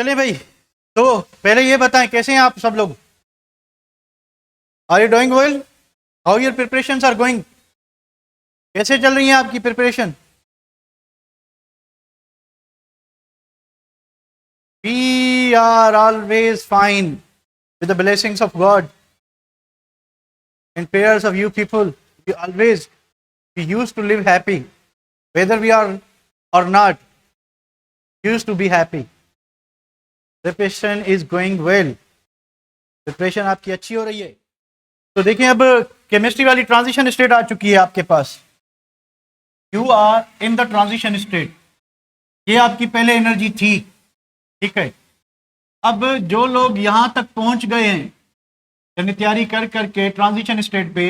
चलिए भाई, तो पहले ये बताएं कैसे हैं आप सब लोग। Are you doing well? How your preparations are going? कैसे चल रही है आपकी preparation? We are always fine with the blessings of God and prayers of you people. We used to live happy, whether we are or not. Used to be happy. Preparation is going well. Preparation आपकी अच्छी हो रही है। तो देखिए, अब chemistry वाली transition state आ चुकी है आपके पास। You are in the transition state. ये आपकी पहले एनर्जी थी, ठीक है। अब जो लोग यहां तक पहुंच गए हैं यानी तैयारी कर करके ट्रांजिशन स्टेट पे,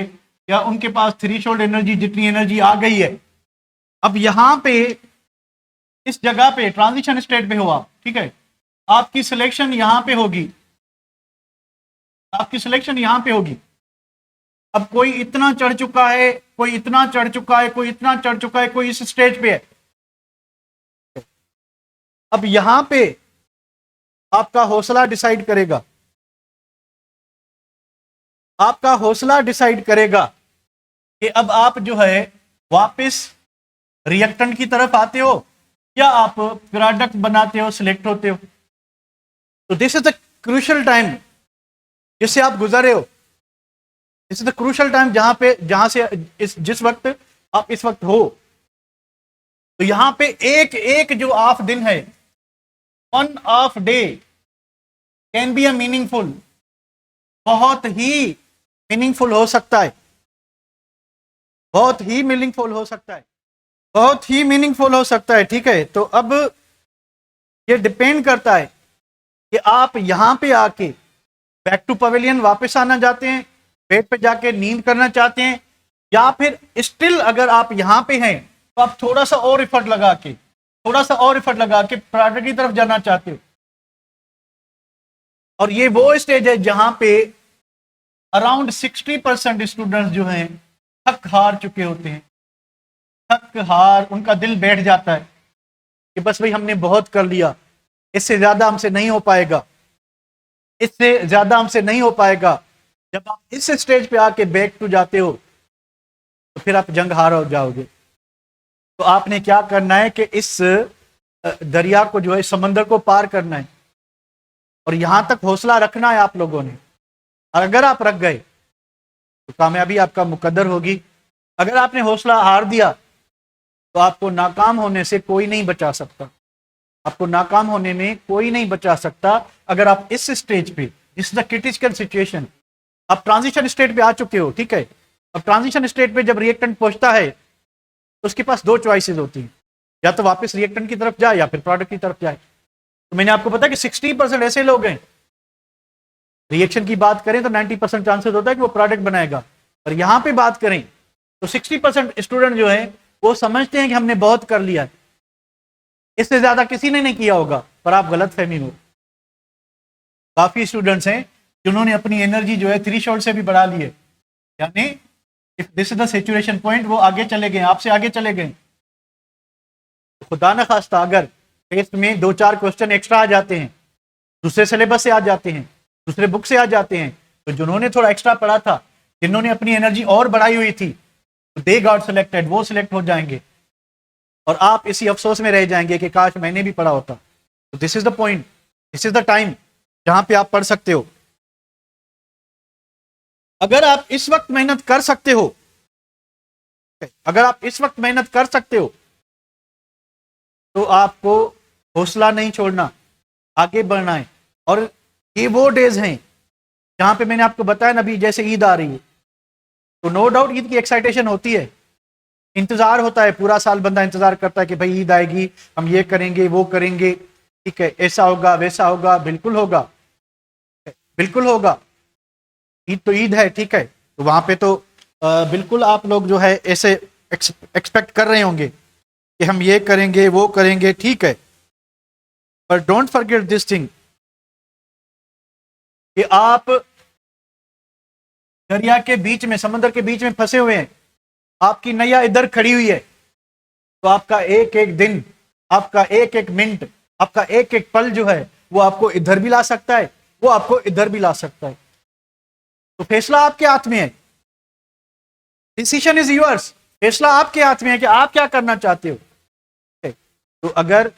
या उनके पास थ्रेशोल्ड एनर्जी जितनी एनर्जी आ गई है, अब यहां पे इस जगह पे ट्रांजिशन स्टेट पे हुआ, ठीक है। आपकी सिलेक्शन यहां पे होगी, आपकी सिलेक्शन यहां पे होगी। अब कोई इतना चढ़ चुका है, कोई इतना चढ़ चुका है, कोई इतना चढ़ चुका है, कोई इस स्टेज पे है। अब यहां पे आपका हौसला डिसाइड करेगा, आपका हौसला डिसाइड करेगा कि अब आप जो है वापस रिएक्टेंट की तरफ आते हो या आप प्रोडक्ट बनाते हो, सिलेक्ट होते हो। तो this is the crucial time जिससे आप गुजरे हो। This is the crucial time जहां से जिस वक्त आप इस वक्त हो। तो यहां पे एक एक जो ऑफ दिन है, one of day can be a meaningful, बहुत ही मीनिंगफुल हो सकता है, बहुत ही मीनिंगफुल हो सकता है, बहुत ही मीनिंगफुल हो सकता है, ठीक है। तो अब ये डिपेंड करता है कि आप यहां पे आके बैक टू पवेलियन वापस आना चाहते हैं, बेड पे जाके नींद करना चाहते हैं, या फिर स्टिल अगर आप यहां पे हैं तो आप थोड़ा सा और एफर्ट लगा के, थोड़ा सा और एफर्ट लगा के प्रोडक्ट की तरफ जाना चाहते हो। और ये वो स्टेज है जहां पे अराउंड 60% स्टूडेंट्स जो हैं थक हार चुके होते हैं। थक हार, उनका दिल बैठ जाता है कि बस भाई हमने बहुत कर लिया, इससे ज्यादा हमसे नहीं हो पाएगा, इससे ज्यादा हमसे नहीं हो पाएगा। जब आप इस स्टेज पे आके बैक टू जाते हो तो फिर आप जंग हार हो जाओगे। तो आपने क्या करना है कि इस दरिया को जो है, समंदर को पार करना है और यहां तक हौसला रखना है आप लोगों ने। और अगर आप रख गए तो कामयाबी आपका मुकद्दर होगी। अगर आपने हौसला हार दिया तो आपको नाकाम होने से कोई नहीं बचा सकता, आपको नाकाम होने में कोई नहीं बचा सकता। अगर आप इस स्टेज पे, this is the critical situation, आप ट्रांजिशन स्टेट पे आ चुके हो, ठीक है। अब ट्रांजिशन स्टेट पे जब रिएक्टेंट पहुंचता है तो उसके पास दो चॉइसेस होती हैं, या तो वापस रिएक्टेंट की तरफ जाए या फिर प्रोडक्ट की तरफ जाए। तो मैंने आपको पता कि 60% ऐसे लोग हैं, रिएक्शन की बात करें तो 90% चांसेस होता है कि वो प्रोडक्ट बनाएगा। और यहां पे बात करें तो 60% स्टूडेंट जो है वो समझते हैं कि हमने बहुत कर लिया है, इससे ज्यादा किसी ने नहीं किया होगा। पर आप गलत फहमी हो। काफी स्टूडेंट्स हैं जिन्होंने अपनी एनर्जी जो है थ्रेशोल्ड से भी बढ़ा ली है, यानी if this is the saturation point, वो आगे चले गए, आपसे आगे चले गए। खुदा न खास्ता अगर टेस्ट में 2-4 क्वेश्चन एक्स्ट्रा आ जाते हैं, दूसरे सिलेबस से आ जाते हैं, दूसरे बुक से आ जाते हैं, तो जिन्होंने थोड़ा एक्स्ट्रा पढ़ा था, जिन्होंने अपनी एनर्जी और बढ़ाई हुई थी, तो दे गॉट सिलेक्टेड, वो सिलेक्ट हो जाएंगे और आप इसी अफसोस में रह जाएंगे कि काश मैंने भी पढ़ा होता। तो this is the point, this is the time जहां पे आप पढ़ सकते हो। अगर आप इस वक्त मेहनत कर सकते हो, अगर आप इस वक्त मेहनत कर सकते हो तो आपको हौसला नहीं छोड़ना, आगे बढ़ना है। और ये वो डेज हैं जहां पे मैंने आपको बताया ना, अभी जैसे ईद आ रही है तो नो डाउट ईद की एक्साइटेशन होती है, इंतजार होता है, पूरा साल बंदा इंतजार करता है कि भाई ईद आएगी, हम ये करेंगे, वो करेंगे, ठीक है, ऐसा होगा, वैसा होगा। बिल्कुल होगा, बिल्कुल होगा। ईद तो ईद है, ठीक है। तो वहां पे तो बिल्कुल आप लोग जो है ऐसे एक्सपेक्ट कर रहे होंगे कि हम ये करेंगे, वो करेंगे, ठीक है। पर डोंट फॉरगेट दिस थिंग कि आप दरिया के बीच में, समंदर के बीच में फंसे हुए हैं, आपकी नैया इधर खड़ी हुई है। तो आपका एक एक दिन, आपका एक एक मिनट, आपका एक एक पल जो है वो आपको इधर भी ला सकता है, वो आपको इधर भी ला सकता है। तो फैसला आपके हाथ में है, डिसीजन इज योर्स, फैसला आपके हाथ में है कि आप क्या करना चाहते हो। तो अगर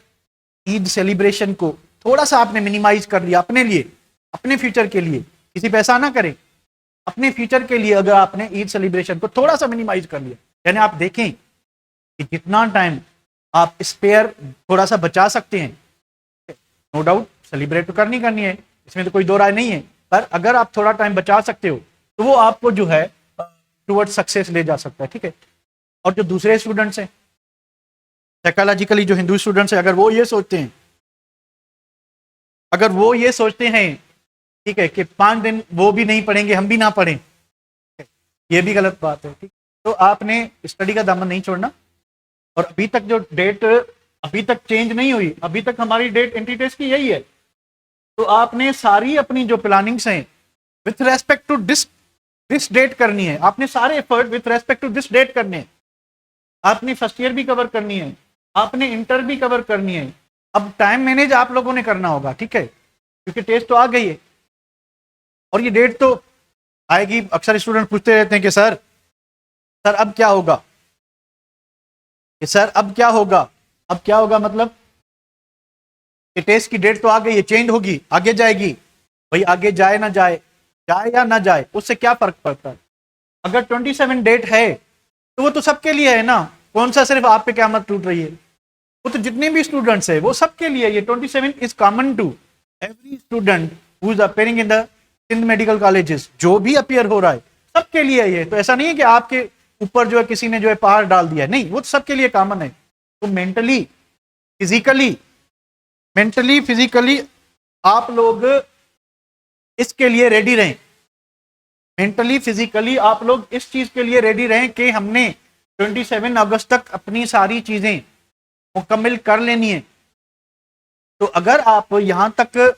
ईद सेलिब्रेशन को थोड़ा सा आपने मिनिमाइज कर लिया अपने लिए, अपने फ्यूचर के लिए, किसी पे ऐसा ना करें, अपने फ्यूचर के लिए अगर आपने ईद सेलिब्रेशन को थोड़ा सा मिनिमाइज कर लिया, यानी आप देखें कि जितना टाइम आप स्पेयर थोड़ा सा बचा सकते हैं, नो डाउट सेलिब्रेट तो करनी है, इसमें तो कोई दो राय नहीं है, पर अगर आप थोड़ा टाइम बचा सकते हो तो वो आपको जो है टुवर्ड सक्सेस ले जा सकता है, ठीक है। और जो दूसरे स्टूडेंट्स हैं, साइकोलॉजिकली जो हिंदू स्टूडेंट्स हैं, अगर वो ये सोचते हैं, ठीक है, कि 5 दिन वो भी नहीं पढ़ेंगे हम भी ना पढ़ें, ये भी गलत बात है, ठीक। तो आपने स्टडी का दामन नहीं छोड़ना। और अभी तक जो डेट अभी तक चेंज नहीं हुई, अभी तक हमारी डेट एंट्री टेस्ट की यही है। तो आपने सारी अपनी जो प्लानिंग्स हैं with respect to this date करनी है, आपने सारे effort with respect to this date करने हैं। आपने फर्स्ट ईयर भी कवर करनी है, आपने इंटर भी कवर करनी है। अब टाइम मैनेज आप लोगों ने करना होगा, ठीक है, क्योंकि टेस्ट तो आ गई है और ये डेट तो आएगी। अक्सर स्टूडेंट पूछते रहते हैं कि सर अब क्या होगा, कि सर अब क्या होगा, अब क्या होगा मतलब कि टेस्ट की डेट तो आ गई है, चेंज होगी, आगे जाएगी। भाई आगे जाए ना जाए, जाए या ना जाए, उससे क्या फर्क पड़ता है। अगर 27 डेट है तो वो तो सबके लिए है ना, कौन सा सिर्फ आप पे क़यामत टूट रही है, वो तो जितने भी स्टूडेंट्स है वो सबके लिए। ये 27 is common to every student who is appearing in the Sindh medical colleges, जो भी अपीयर हो रहा है सबके लिए ये। तो ऐसा नहीं है कि आपके ऊपर जो है किसी ने जो है पहाड़ डाल दिया, नहीं, वो तो सबके लिए कॉमन है। तो मेंटली फिजिकली आप लोग इसके लिए रेडी रहें, मेंटली फिजिकली आप लोग इस चीज के लिए रेडी रहें कि हमने 27 अगस्त तक अपनी सारी चीजें मुकम्मल कर लेनी है। तो अगर आप यहां तक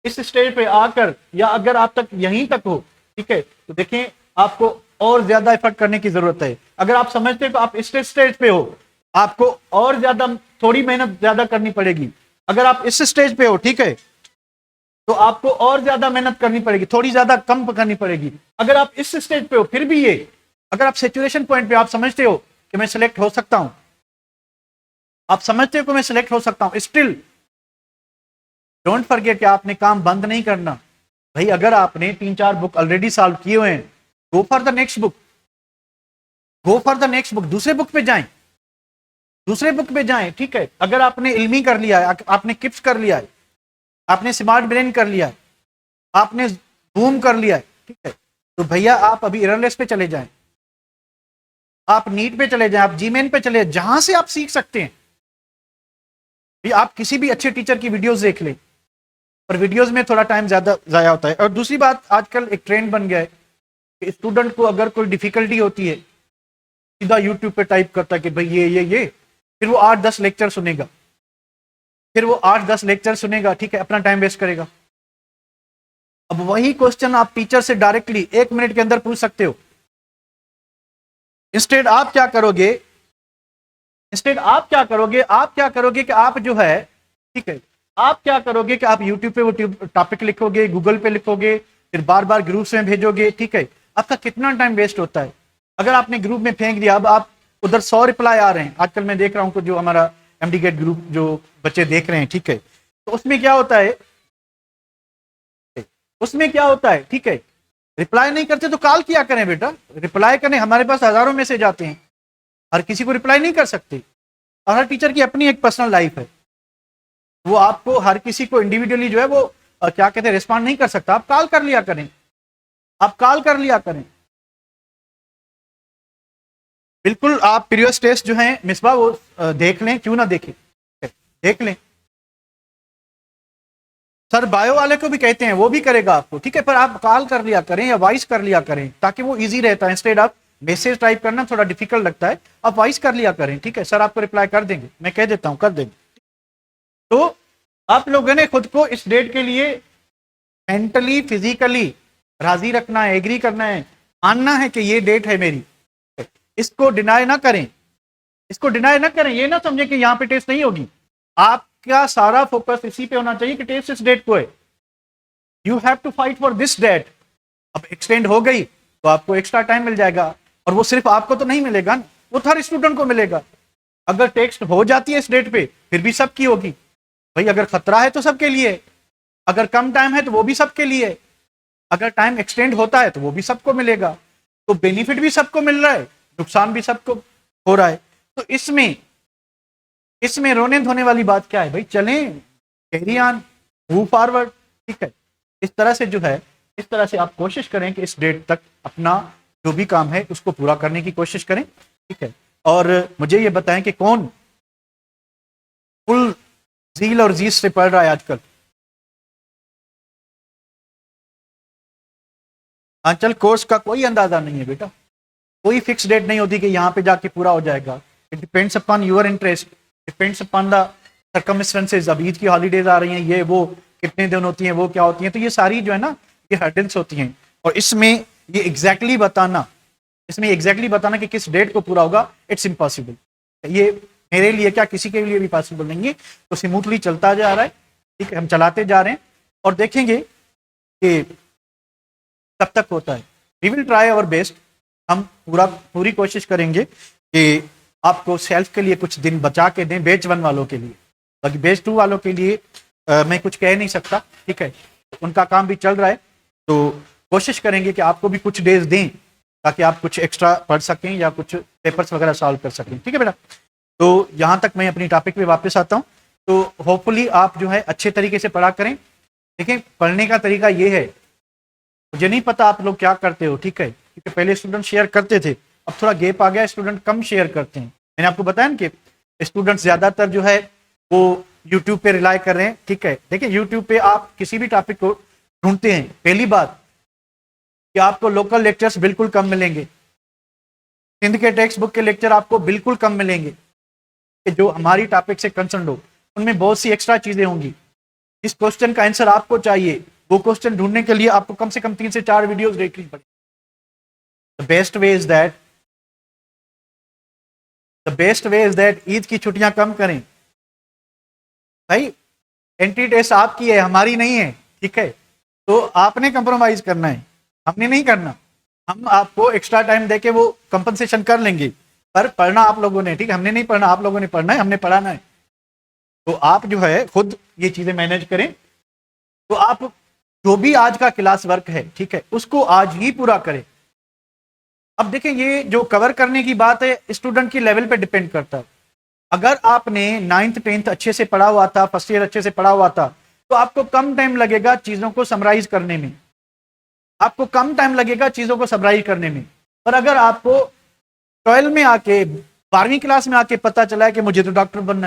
इस स्टेज पे आकर, या अगर आप तक यहीं तक हो, ठीक है, तो देखें आपको और ज्यादा एफर्ट करने की जरूरत है। अगर आप समझते हो तो आप इस स्टेज पे हो, आपको और ज्यादा थोड़ी मेहनत ज्यादा करनी पड़ेगी। अगर आप इस स्टेज पे हो, ठीक है, तो आपको और ज्यादा मेहनत करनी पड़ेगी, थोड़ी ज्यादा कम करनी पड़ेगी। अगर आप इस स्टेज पे हो फिर भी ये, अगर आप सैचुरेशन पॉइंट पे आप समझते हो कि मैं सिलेक्ट हो सकता हूं, आप समझते हो कि मैं सिलेक्ट हो सकता हूं, स्टिल डोंट फॉरगेट कि आपने काम बंद नहीं करना। भाई अगर आपने 3-4 बुक ऑलरेडी सॉल्व किए हुए हैं, go for the next book, दूसरे बुक पे जाएं, ठीक है। अगर आपने इल्मी कर लिया है, आपने किप्स कर लिया है, आपने स्मार्ट ब्रेन कर लिया है, आपने बूम कर लिया है, ठीक है, तो भैया आप अभी एररलेस पे चले जाएं, आप नीट पे चले जाएं, आप जीमेन पे चले जाएं, जहां से आप सीख सकते हैं। आप किसी भी अच्छे टीचर की वीडियोस देख लें, पर वीडियोस में थोड़ा टाइम ज्यादा जाया होता है। और दूसरी बात, आजकल एक ट्रेंड बन गया है कि स्टूडेंट को अगर कोई डिफिकल्टी होती है, सीधा यूट्यूब पे टाइप करता है कि भाई ये, फिर वो 8-10 लेक्चर सुनेगा, ठीक है, अपना टाइम वेस्ट करेगा। अब वही क्वेश्चन आप टीचर से डायरेक्टली 1 मिनट के अंदर पूछ सकते हो। इंस्टेड आप क्या करोगे, आप क्या करोगे कि आप जो है, ठीक है, आप क्या करोगे कि आप यूट्यूब पे वो टॉपिक लिखोगे, गूगल पे लिखोगे, फिर बार बार ग्रुप्स में भेजोगे, ठीक है, आपका कितना टाइम वेस्ट होता है। अगर आपने ग्रुप में फेंक दिया, अब आप उधर 100 रिप्लाई आ रहे हैं, आजकल मैं देख रहा हूं जो हमारा एमडी गेट ग्रुप जो बच्चे देख रहे हैं, ठीक है, तो उसमें क्या होता है, ठीक है, रिप्लाई नहीं करते तो कॉल किया करें बेटा, रिप्लाई करें। हमारे पास हजारों मैसेज आते हैं, हर किसी को रिप्लाई नहीं कर सकते, और हर टीचर की अपनी एक पर्सनल लाइफ है, वो आपको हर किसी को इंडिविजुअली जो है वो क्या कहते हैं रिस्पॉन्ड नहीं कर सकता। आप कॉल कर लिया करें, बिल्कुल। आप प्रीवियस टेस्ट जो है मिसबा वो देख लें, क्यों ना देखें, देख लें। सर बायो वाले को भी कहते हैं, वो भी करेगा आपको, ठीक है, पर आप कॉल कर लिया करें या वॉइस कर लिया करें, ताकि वो इजी रहता है। इंस्टेड आप मैसेज टाइप करना थोड़ा डिफिकल्ट लगता है, आप वॉइस कर लिया करें, ठीक है, सर आपको रिप्लाई कर देंगे, मैं कह देता हूं कर देंगे। तो आप लोगों ने खुद को इस डेट के लिए मेंटली फिजिकली राजी रखना है, एग्री करना है, मानना है कि ये डेट है मेरी, इसको डिनाई ना करें, ये ना समझे कि यहाँ पे टेस्ट नहीं होगी। आप आपका सारा फोकस इसी पे होना चाहिए कि टेस्ट इस डेट को है, you have to fight for this date. अब एक्सटेंड हो गई तो आपको एक्स्ट्रा टाइम मिल जाएगा, और वो सिर्फ आपको तो नहीं मिलेगा, वो हर स्टूडेंट को मिलेगा। अगर टेस्ट हो जाती है इस डेट पे फिर भी सबकी होगी भाई, अगर खतरा है तो सबके लिए, अगर कम टाइम है तो वो भी सबके लिए, अगर टाइम एक्सटेंड होता है तो वो भी सबको मिलेगा। तो बेनिफिट भी सबको मिल रहा है, नुकसान भी सबको हो रहा है। तो इसमें रोने धोने वाली बात क्या है भाई, चलें, कैरी ऑन, मूव फॉरवर्ड, ठीक है। इस तरह से जो है, इस तरह से आप कोशिश करें कि इस डेट तक अपना जो भी काम है उसको पूरा करने की कोशिश करें, ठीक है। और मुझे ये बताएं कि कौन फुल जील और जीस से पढ़ रहा है आजकल। आंचल कोर्स का कोई अंदाजा नहीं है बेटा, कोई फिक्स डेट नहीं होती कि यहाँ पे जाके पूरा हो जाएगा। It depends upon your interest, depends upon the circumstances. अब ईद की हॉलीडेज आ रही हैं, ये वो कितने दिन होती हैं, वो क्या होती हैं, तो ये सारी जो है ना ये हर्डल्स होती हैं। और इसमें ये एग्जैक्टली बताना, कि किस डेट को पूरा होगा, इट्स इम्पॉसिबल। ये मेरे लिए क्या किसी के लिए भी पॉसिबल नहीं है। तो स्मूथली चलता जा रहा है, ठीक है, हम चलाते जा रहे हैं और देखेंगे कि कब तक होता है। We will try our best, हम पूरी कोशिश करेंगे कि आपको सेल्फ के लिए कुछ दिन बचा के दें, बैच 1 वालों के लिए। बाकी बैच 2 वालों के लिए मैं कुछ कह नहीं सकता, ठीक है, उनका काम भी चल रहा है। तो कोशिश करेंगे कि आपको भी कुछ डेज दें ताकि आप कुछ एक्स्ट्रा पढ़ सकें या कुछ पेपर्स वगैरह सॉल्व कर सकें, ठीक है बेटा। तो यहाँ तक मैं अपनी टॉपिक पे वापस आता हूँ। तो होपफुली आप जो है अच्छे तरीके से पढ़ा करें। देखिए, पढ़ने का तरीका ये है, मुझे नहीं पता आप लोग क्या करते हो, ठीक है, क्योंकि पहले स्टूडेंट शेयर करते थे, अब थोड़ा गैप आ गया, स्टूडेंट कम शेयर करते हैं। मैंने आपको बताया ना कि स्टूडेंट ज्यादातर जो है वो यूट्यूब पे रिलाई कर रहे हैं, ठीक है। देखिए, यूट्यूब पे आप किसी भी टॉपिक को ढूंढते हैं, पहली बात कि आपको लोकल लेक्चर्स बिल्कुल कम मिलेंगे, हिंद के टेक्स्ट बुक के लेक्चर आपको बिल्कुल कम मिलेंगे कि जो हमारी टॉपिक से कंसर्न हो। उनमें बहुत सी एक्स्ट्रा चीजें होंगी। इस क्वेश्चन का आंसर आपको चाहिए, वो क्वेश्चन ढूंढने के लिए आपको कम से कम 3 से 4 वीडियोस देखनी पड़ेगी। Best way is that Eid की छुट्टियां कम करें भाई। एंट्री टेस्ट आपकी है, हमारी नहीं है, ठीक है। तो आपने कंप्रोमाइज करना है, हमने नहीं करना। हम आपको एक्स्ट्रा टाइम देके वो कंपनसेशन कर लेंगे, पर पढ़ना आप लोगों ने, ठीक है, हमने नहीं पढ़ना, आप लोगों ने पढ़ना है, हमने पढ़ाना है। तो आप जो है खुद ये चीजें मैनेज करें। तो आप जो भी आज का क्लास वर्क है, ठीक है, उसको आज ही पूरा करें। अब देखें, ये जो कवर करने की बात है स्टूडेंट की लेवल पे डिपेंड करता है। अगर आपने 9th 10th अच्छे से पढ़ा हुआ था, फर्स्ट ईयर अच्छे से पढ़ा हुआ था, तो आपको कम टाइम लगेगा चीजों को समराइज करने में, पर अगर आपको 12 में आके, 12वीं क्लास में आके पता चला है कि मुझे तो डॉक्टर बनना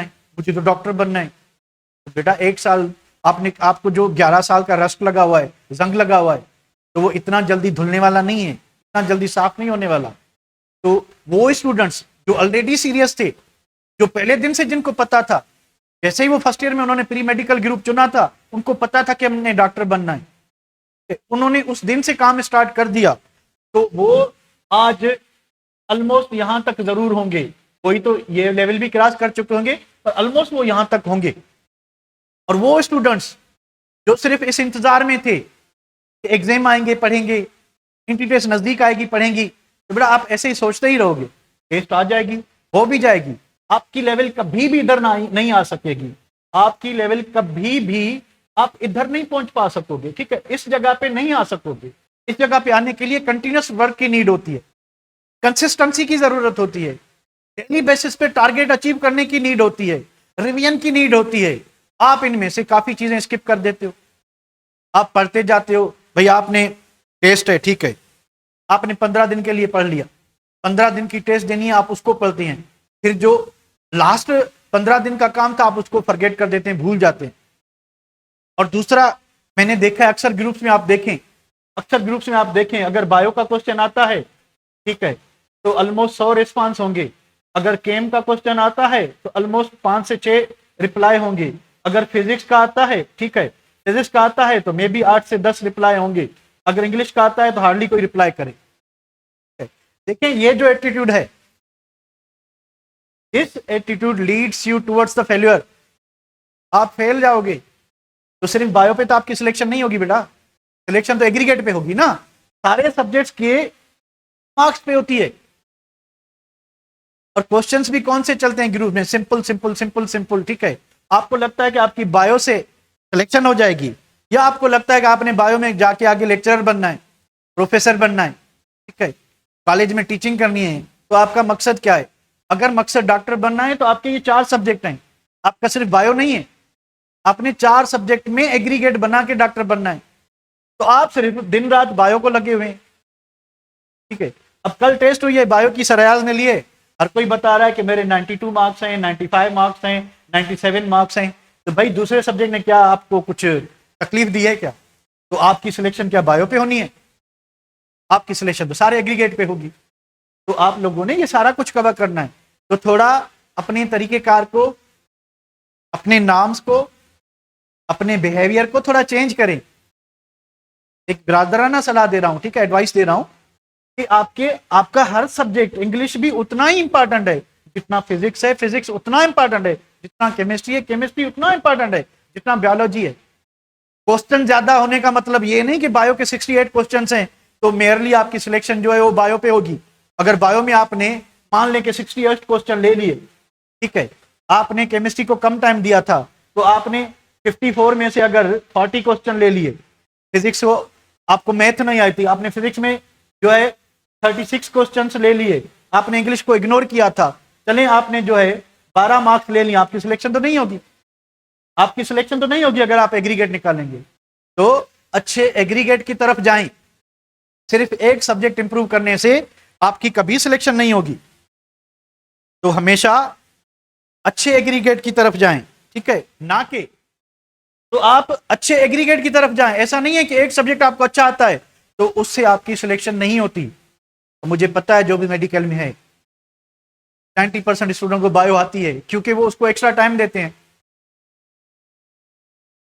है, तो बेटा 1 साल आपको जो 11 साल का रस्ट लगा हुआ है, जंग लगा हुआ है, तो वो इतना जल्दी धुलने वाला नहीं है, इतना जल्दी साफ नहीं होने वाला। तो वो स्टूडेंट्स जो ऑलरेडी सीरियस थे, जो पहले दिन से जिनको पता था, जैसे ही वो फर्स्ट ईयर में उन्होंने प्री मेडिकल ग्रुप चुना था, उनको पता था कि हमने डॉक्टर बनना है, उन्होंने उस दिन से काम स्टार्ट कर दिया, तो वो आज ऑलमोस्ट यहां तक जरूर होंगे। कोई तो ये लेवल भी क्रॉस कर चुके होंगे, पर ऑलमोस्ट वो यहां तक होंगे। और वो स्टूडेंट्स जो सिर्फ इस इंतजार में थे कि एग्जाम आएंगे पढ़ेंगे, एंट्री टेस्ट नजदीक आएगी पढ़ेंगे, तो बेटा आप ऐसे ही सोचते ही रहोगे, टेस्ट आ जाएगी, हो भी जाएगी, आपकी लेवल कभी भी इधर नहीं आ सकेगी, आपकी लेवल कभी भी आप इधर नहीं पहुंच पा सकोगे, ठीक है, इस जगह पे नहीं आ सकोगे। इस जगह पे आने के लिए कंटिन्यूस वर्क की नीड होती है, कंसिस्टेंसी की जरूरत होती है, डेली बेसिस पे टारगेट अचीव करने की नीड होती है, रिवीजन की नीड होती है। आप इनमें से काफी चीजें स्किप कर देते हो, आप पढ़ते जाते हो। भाई आपने टेस्ट है, ठीक है, आपने 15 दिन के लिए पढ़ लिया, 15 दिन की टेस्ट देनी है, आप उसको पढ़ते हैं, फिर जो लास्ट 15 दिन का काम था आप उसको फॉरगेट कर देते हैं, भूल जाते हैं। और दूसरा मैंने देखा है अक्सर ग्रुप्स में आप देखें, अगर बायो का क्वेश्चन आता है, ठीक है, तो ऑलमोस्ट 100 रिस्पांस होंगे। अगर केम का क्वेश्चन आता है तो ऑलमोस्ट 5 से 6 रिप्लाई होंगे। अगर फिजिक्स का आता है, ठीक है, फिजिक्स का आता है तो मे बी 8 से 10 रिप्लाई होंगे। अगर इंग्लिश का आता है तो हार्डली कोई रिप्लाई करे। देखिए, ये जो एटीट्यूड है, this attitude leads you towards the failure. आप फेल जाओगे। तो सिर्फ बायो पे तो आपकी सिलेक्शन नहीं होगी बेटा, सिलेक्शन तो एग्रीगेट पे होगी ना, सारे सब्जेक्ट्स के मार्क्स पे होती है। और क्वेश्चंस भी कौन से चलते हैं ग्रुप में, सिंपल सिंपल सिंपल सिंपल, ठीक है। आपको लगता है कि आपकी बायो से सिलेक्शन हो जाएगी, या आपको लगता है कि आपने बायो में जाके आगे लेक्चरर बनना है, प्रोफेसर बनना है, ठीक है, कॉलेज में टीचिंग करनी है, तो आपका मकसद क्या है? अगर मकसद डॉक्टर बनना है तो आपके ये 4 सब्जेक्ट हैं, आपका सिर्फ बायो नहीं है, आपने 4 सब्जेक्ट में एग्रीगेट बना के डॉक्टर बनना है। तो आप सिर्फ दिन रात बायो को लगे हुए हैं, ठीक है। अब कल टेस्ट हुई है, बायो की सरयाज ने लिए, हर कोई बता रहा है कि मेरे 92 मार्क्स हैं, 95 मार्क्स हैं, 97 मार्क्स हैं। तो भाई दूसरे सब्जेक्ट ने क्या आपको कुछ तकलीफ दी है क्या? तो आपकी सिलेक्शन क्या बायो पे होनी है? आपकी सिलेक्शन तो सारे एग्रीगेट पे होगी। तो आप लोगों ने ये सारा कुछ कवर करना है। तो थोड़ा अपने तरीकेकार को, अपने नाम्स को, अपने बिहेवियर को थोड़ा चेंज करें। एक ब्रादराना सलाह दे रहा हूं, ठीक है, एडवाइस दे रहा हूं कि आपका हर सब्जेक्ट, इंग्लिश भी उतना ही इंपॉर्टेंट है जितना फिजिक्स है, फिजिक्स उतना इंपॉर्टेंट है जितना केमिस्ट्री है, केमिस्ट्री उतना इंपॉर्टेंट है जितना बायोलॉजी है। क्वेश्चन ज्यादा होने का मतलब ये नहीं कि बायो के 68 क्वेश्चंस हैं तो मेयरली आपकी सिलेक्शन जो है वो बायो पे होगी। अगर बायो में आपने मान लें कि 68 क्वेश्चन ले लिए, ठीक है, आपने केमिस्ट्री को कम टाइम दिया था तो आपने 54 में से अगर 40 क्वेश्चन ले लिए, फिजिक्स को आपको मैथ नहीं आई थी, आपने फिजिक्स में जो है 36 क्वेश्चंस ले लिए, आपने इंग्लिश को इग्नोर किया था, चलें आपने जो है 12 मार्क्स ले लिए, आपकी सिलेक्शन तो नहीं होगी, आपकी सिलेक्शन तो नहीं होगी अगर आप एग्रीगेट निकालेंगे। तो अच्छे एग्रीगेट की तरफ जाएं, सिर्फ एक सब्जेक्ट इंप्रूव करने से आपकी कभी सिलेक्शन नहीं होगी। तो हमेशा अच्छे एग्रीगेट की तरफ जाएं, ठीक है, ना कि तो आप अच्छे एग्रीगेट की तरफ जाएं। ऐसा नहीं है कि एक सब्जेक्ट आपको अच्छा आता है तो उससे आपकी सिलेक्शन नहीं होती। तो मुझे पता है जो भी मेडिकल में है 90% स्टूडेंट को बायो आती है क्योंकि वो उसको एक्स्ट्रा टाइम देते हैं,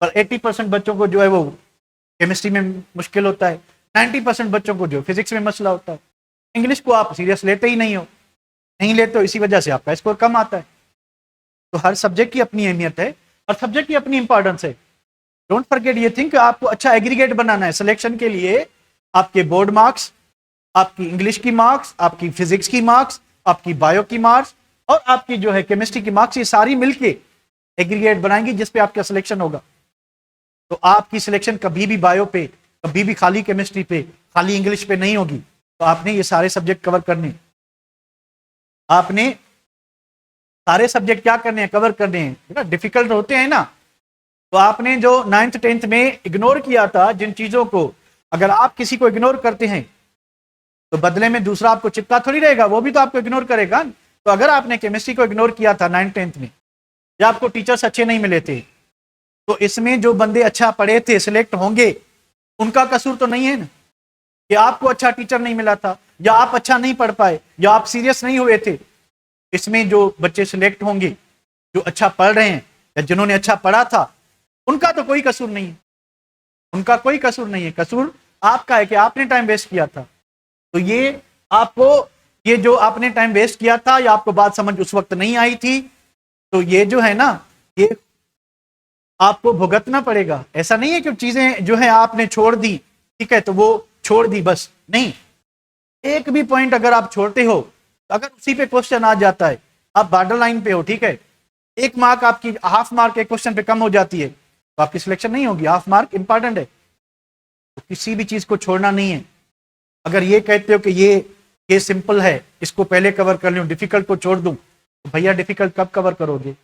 पर 80% बच्चों को जो है वो केमिस्ट्री में मुश्किल होता है, 90% बच्चों को जो फिजिक्स में मसला होता है। इंग्लिश को आप सीरियस लेते ही नहीं लेते हो, इसी वजह से आपका स्कोर कम आता है। तो हर सब्जेक्ट की अपनी अहमियत है और सब्जेक्ट की अपनी इंपॉर्टेंस है। डोंट फॉरगेट ये थिंक, आपको अच्छा एग्रीगेट बनाना है। सिलेक्शन के लिए आपके बोर्ड मार्क्स, आपकी इंग्लिश की मार्क्स, आपकी फिजिक्स की मार्क्स, आपकी बायो की मार्क्स और आपकी जो है केमिस्ट्री की मार्क्स, ये सारी मिलके एग्रीगेट बनाएंगी जिसपे आपका सिलेक्शन होगा। तो आपकी सिलेक्शन कभी भी बायो पे, कभी भी खाली केमिस्ट्री पे, खाली इंग्लिश पे नहीं होगी। तो आपने ये सारे सब्जेक्ट कवर करने, आपने सारे सब्जेक्ट क्या करने हैं, कवर करने हैं। डिफिकल्ट होते हैं ना, तो आपने जो 9th 10th में इग्नोर किया था जिन चीजों को, अगर आप किसी को इग्नोर करते हैं तो बदले में दूसरा आपको चिपका थोड़ी रहेगा, वो भी तो आपको इग्नोर करेगा। तो अगर आपने केमिस्ट्री को इग्नोर किया था 9th 10th में, या आपको टीचर्स अच्छे नहीं मिले थे, तो इसमें जो बंदे अच्छा पढ़े थे सिलेक्ट होंगे, उनका कसूर तो नहीं है ना कि आपको अच्छा टीचर नहीं मिला था, या आप अच्छा नहीं पढ़ पाए, या आप सीरियस नहीं हुए थे। इसमें जो बच्चे सिलेक्ट होंगे जो अच्छा पढ़ रहे हैं या जिन्होंने अच्छा पढ़ा था, उनका तो कोई कसूर नहीं है, उनका कोई कसूर नहीं है। कसूर आपका है कि आपने टाइम वेस्ट किया था। तो ये आपको, ये जो आपने टाइम वेस्ट किया था या आपको बात समझ उस वक्त नहीं आई थी, तो ये जो है ना, ये आपको भुगतना पड़ेगा। ऐसा नहीं है कि चीजें जो है आपने छोड़ दी, ठीक है, तो वो छोड़ दी बस नहीं। एक भी पॉइंट अगर आप छोड़ते हो, अगर उसी पे क्वेश्चन आ जाता है, आप बॉर्डर लाइन पे हो, ठीक है, 1 मार्क आपकी, हाफ मार्क एक क्वेश्चन पे कम हो जाती है, तो आपकी सिलेक्शन नहीं होगी। हाफ मार्क इंपॉर्टेंट है, तो किसी भी चीज को छोड़ना नहीं है। अगर ये कहते हो कि ये सिंपल है, इसको पहले कवर कर लूं, डिफिकल्ट को छोड़ दूं, तो भैया डिफिकल्ट कब कवर करोगे?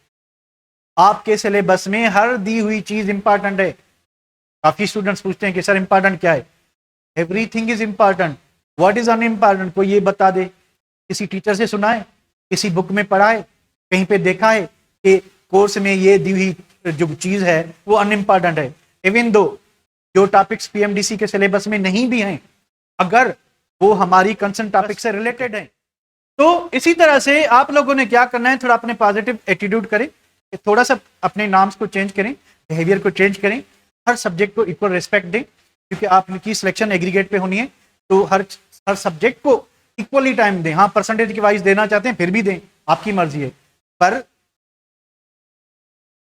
आपके सिलेबस में हर दी हुई चीज इंपॉर्टेंट है। काफी स्टूडेंट्स पूछते हैं कि सर इंपॉर्टेंट क्या है? Everything is important, what is unimportant कोई ये बता दे। किसी टीचर से सुना है, किसी बुक में पढ़ा है, कहीं पे देखा है कि कोर्स में ये दी हुई जो चीज है वो अनइम्पॉर्टेंट है? इवन दो जो टॉपिक्स पीएमडीसी के सिलेबस में नहीं भी हैं, अगर वो हमारी कंसर्न टॉपिक से रिलेटेड है। तो इसी तरह से आप लोगों ने क्या करना है, थोड़ा अपने पॉजिटिव एटीट्यूड करें, थोड़ा सा अपने नाम्स को चेंज करें, बिहेवियर को चेंज करें, हर सब्जेक्ट को इक्वल रिस्पेक्ट दें, क्योंकि आपकी सिलेक्शन एग्रीगेट पे होनी है। तो हर सब्जेक्ट को इक्वली टाइम दें। हाँ, परसेंटेज की वाइज देना चाहते हैं फिर भी दें, आपकी मर्जी है, पर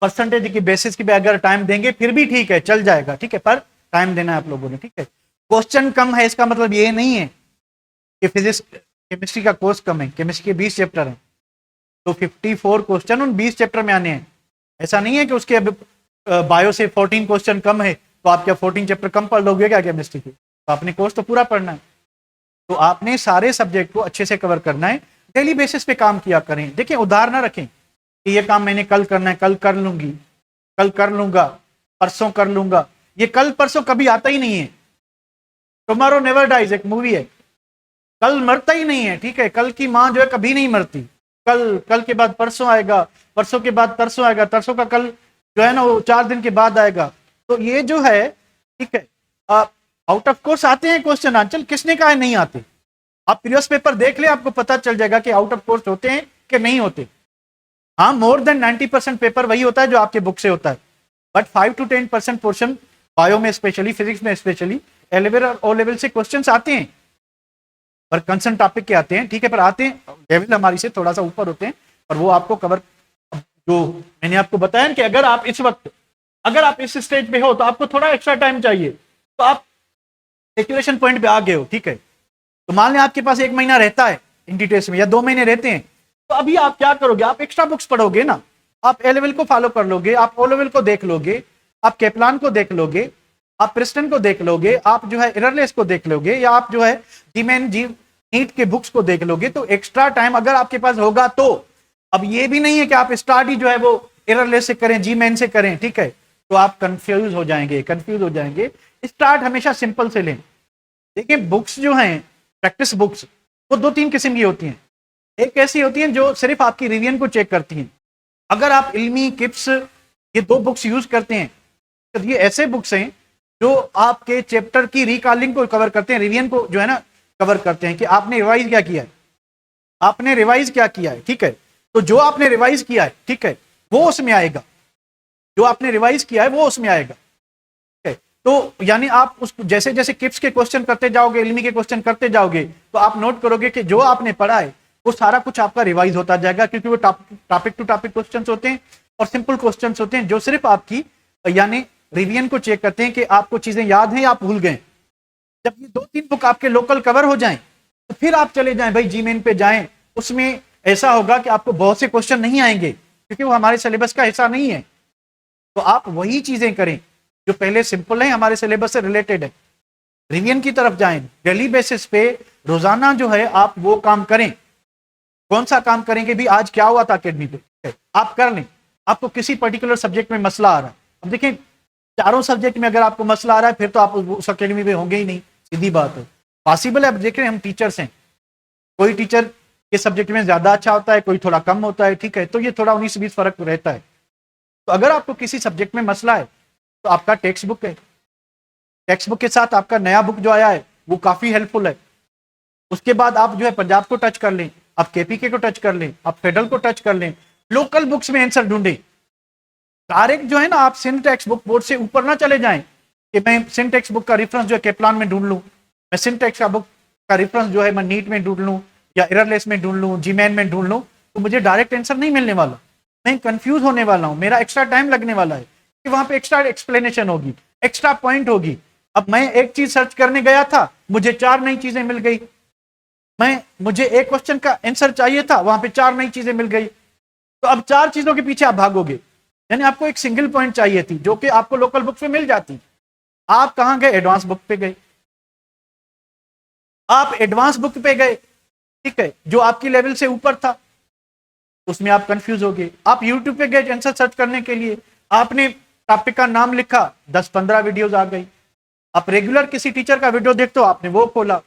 परसेंटेज की बेसिस की अगर टाइम देंगे फिर भी ठीक है, चल जाएगा, ठीक है, पर टाइम देना है आप लोगों ने, ठीक है। क्वेश्चन कम है इसका मतलब ये नहीं है कि फिजिक्स केमिस्ट्री का कोर्स कम है, केमिस्ट्री के 20 चैप्टर हैं तो 54 क्वेश्चन उन 20 चैप्टर में आने हैं। ऐसा नहीं है कि उसके अब बायो से 14 क्वेश्चन कम है तो आप क्या 14 चैप्टर कम पढ़ लोगे क्या केमिस्ट्री के, तो आपने कोर्स तो पूरा पढ़ना है। तो आपने सारे सब्जेक्ट को अच्छे से कवर करना है, डेली बेसिस पे काम किया करें। देखिए उधार ना रखें कि ये काम मैंने कल करना है, कल कर लूंगी, कल कर लूंगा, परसों कर लूंगा, ये कल परसों कभी आता ही नहीं है। टुमारो नेवर डाइज एक मूवी है, कल मरता ही नहीं है, ठीक है, कल की माँ जो है कभी नहीं मरती, कल, कल के बाद परसों आएगा, परसों के बाद तरसों आएगा, तरसों का कल जो है ना वो 4 दिन के बाद आएगा। तो ये जो है, ठीक है, आउट ऑफ कोर्स आते हैं क्वेश्चन आंसर, किसने कहा नहीं आते, आप प्रीवियस पेपर देख ले, आपको पता चल जाएगा कि आउट ऑफ कोर्स होते हैं कि नहीं होते। हाँ, मोर देन 90% पेपर वही होता है जो आपके बुक से होता है, बट 5 to 10% पोर्शन बायो में स्पेशली, फिजिक्स में स्पेशली, ए लेवल और ओ लेवल से क्वेश्चंस आते हैं, पर कंसर्न टॉपिक के आते हैं, ठीक है, पर आते हैं, लेवल हमारी से थोड़ा सा ऊपर होते हैं, पर वो आपको कवर, जो मैंने आपको बताया कि अगर आप इस वक्त, अगर आप इस स्टेज पे हो तो आपको थोड़ा एक्स्ट्रा टाइम चाहिए, तो आप सेचुरेशन पॉइंट पे आ गए हो, ठीक है। तो मान लें आपके पास 1 महीना रहता है इंटी टेस्ट में या 2 महीने रहते हैं, तो अभी आप क्या करोगे, आप एक्स्ट्रा बुक्स पढ़ोगे ना, आप ए लेवल को फॉलो कर लोगे, आप ओ लेवल को देख लोगे, आप केपलान को देख लोगे, आप प्रिस्टन को देख लोगे, आप जो है एररलेस को देख लोगे, या आप जो है जीमेन जी नीट के बुक्स को देख लोगे। तो एक्स्ट्रा टाइम अगर आपके पास होगा तो, अब ये भी नहीं है कि आप स्टार्ट ही जो है वो एररलेस से करें, जीमेन से करें, ठीक है, तो आप कंफ्यूज हो जाएंगे। स्टार्ट हमेशा सिंपल से लें। देखिए बुक्स जो हैं, प्रैक्टिस बुक्स, वो 2-3 किस्म की होती हैं। एक ऐसी होती है जो सिर्फ आपकी रिवीजन को चेक करती हैं। अगर आप इल्मी, किप्स, ये 2 बुक्स यूज करते हैं तो ये ऐसे बुक्स हैं जो आपके चैप्टर की रिकॉलिंग को कवर करते हैं, रिवीजन को जो है ना कवर करते हैं कि आपने रिवाइज क्या किया है, आपने रिवाइज क्या किया है, ठीक है। तो जो आपने रिवाइज किया है, ठीक है, वो उसमें आएगा, जो आपने रिवाइज किया है वो उसमें आएगा, ठीक है। तो यानी आप उस जैसे जैसे किप्स के क्वेश्चन करते जाओगे, इल्मी के क्वेश्चन करते जाओगे, तो आप नोट करोगे कि जो आपने पढ़ा है वो सारा कुछ आपका रिवाइज होता जाएगा, क्योंकि वो टॉपिक टू टॉपिक क्वेश्चंस होते हैं और सिंपल क्वेश्चंस होते हैं जो सिर्फ आपकी यानी रिवीजन को चेक करते हैं कि आपको चीजें याद हैं या आप भूल गए। जब ये 2-3 बुक आपके लोकल कवर हो जाएं तो फिर आप चले जाएं भाई जीमेन पे जाएं, उसमें ऐसा होगा कि आपको बहुत से क्वेश्चन नहीं आएंगे क्योंकि वो हमारे सिलेबस का हिस्सा नहीं है। तो आप वही चीजें करें जो पहले सिंपल है, हमारे सिलेबस से रिलेटेड है, रिवीजन की तरफ जाएं, डेली बेसिस पे रोजाना जो है आप वो काम करें। कौन सा काम करेंगे भी, आज क्या हुआ था अकेडमी पे, आप कर लें। आपको किसी पर्टिकुलर सब्जेक्ट में मसला आ रहा है, अब देखें चारों सब्जेक्ट में अगर आपको मसला आ रहा है फिर तो आप उस अकेडमी में होंगे ही नहीं, सीधी बात है। पॉसिबल है, अब देख रहे हैं हम टीचर्स हैं, कोई टीचर के सब्जेक्ट में ज्यादा अच्छा होता है, कोई थोड़ा कम होता है, ठीक है, तो ये थोड़ा 19-20 फर्क रहता है। तो अगर आपको किसी सब्जेक्ट में मसला है तो आपका टेक्स्ट बुक है, टेक्स्ट बुक के साथ आपका नया बुक जो आया है वो काफी हेल्पफुल है। उसके बाद आप जो है पंजाब को टच कर लें, आप केपीके को टच कर लें, आप फेडरल को टच कर लें, लोकल बुक्स में आंसर ढूंढें। डायरेक्ट जो है ना आप सिंटेक्स बुक बोर्ड से ऊपर ना चले जाएं कि मैं सिंटेक्स बुक का रेफरेंस जो है केपलान में ढूंढ लूं, मैं सिंटेक्स का बुक का रेफरेंस जो है मैं नीट में ढूंढ लूं या एररलेस में ढूंढ लूं, जीमेन में ढूंढ लूं, तो मुझे डायरेक्ट आंसर नहीं मिलने वाला, मैं कंफ्यूज होने वाला हूं, मेरा एक्स्ट्रा टाइम लगने वाला है कि वहां पे एक्स्ट्रा एक्सप्लेनेशन होगी, एक्स्ट्रा पॉइंट होगी। अब मैं एक चीज सर्च करने गया था, मुझे 4 नई चीजें मिल गई, मुझे एक क्वेश्चन का आंसर चाहिए था, वहां पे 4 नई चीजें मिल गई। तो अब 4 चीजों के पीछे आप भागोगे, यानी आपको एक सिंगल पॉइंट चाहिए थी जो कि आपको लोकल बुक में मिल जाती। आप कहां गए, एडवांस बुक पे गए, आप एडवांस बुक पे गए, ठीक है, जो आपकी लेवल से ऊपर था, उसमें आप कंफ्यूज हो गए। आप यूट्यूब पे गए आंसर सर्च करने के लिए, आपने टॉपिक का नाम लिखा, 10-15 वीडियोस आ गई। आप रेगुलर किसी टीचर का वीडियो देखते हो, आपने वो खोला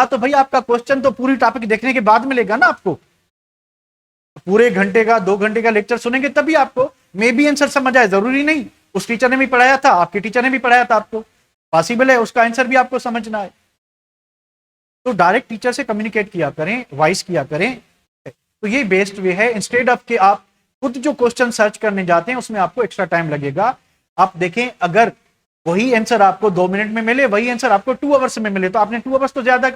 तो भाई आपका क्वेश्चन तो पूरी टॉपिक देखने के बाद मिलेगा ना, आपको पूरे घंटे का 2 घंटे का लेक्चर सुनेंगे तभी आपको मे बी आंसर समझ आए। जरूरी नहीं उस टीचर ने भी पढ़ाया था, आपके टीचर ने भी पढ़ाया था, आपको पॉसिबल है उसका आंसर भी आपको समझना है। तो डायरेक्ट टीचर से कम्युनिकेट किया करें, वॉइस किया करें, तो ये बेस्ट वे है। इंस्टेड ऑफ के आप खुद जो क्वेश्चन सर्च करने जाते हैं उसमें आपको एक्स्ट्रा टाइम लगेगा। आप देखें अगर वही आंसर आपको 2 मिनट में मिले, वही आंसर आपको 2 आवर्स में मिले, तो आपने 2 आवर्स तो ज्यादा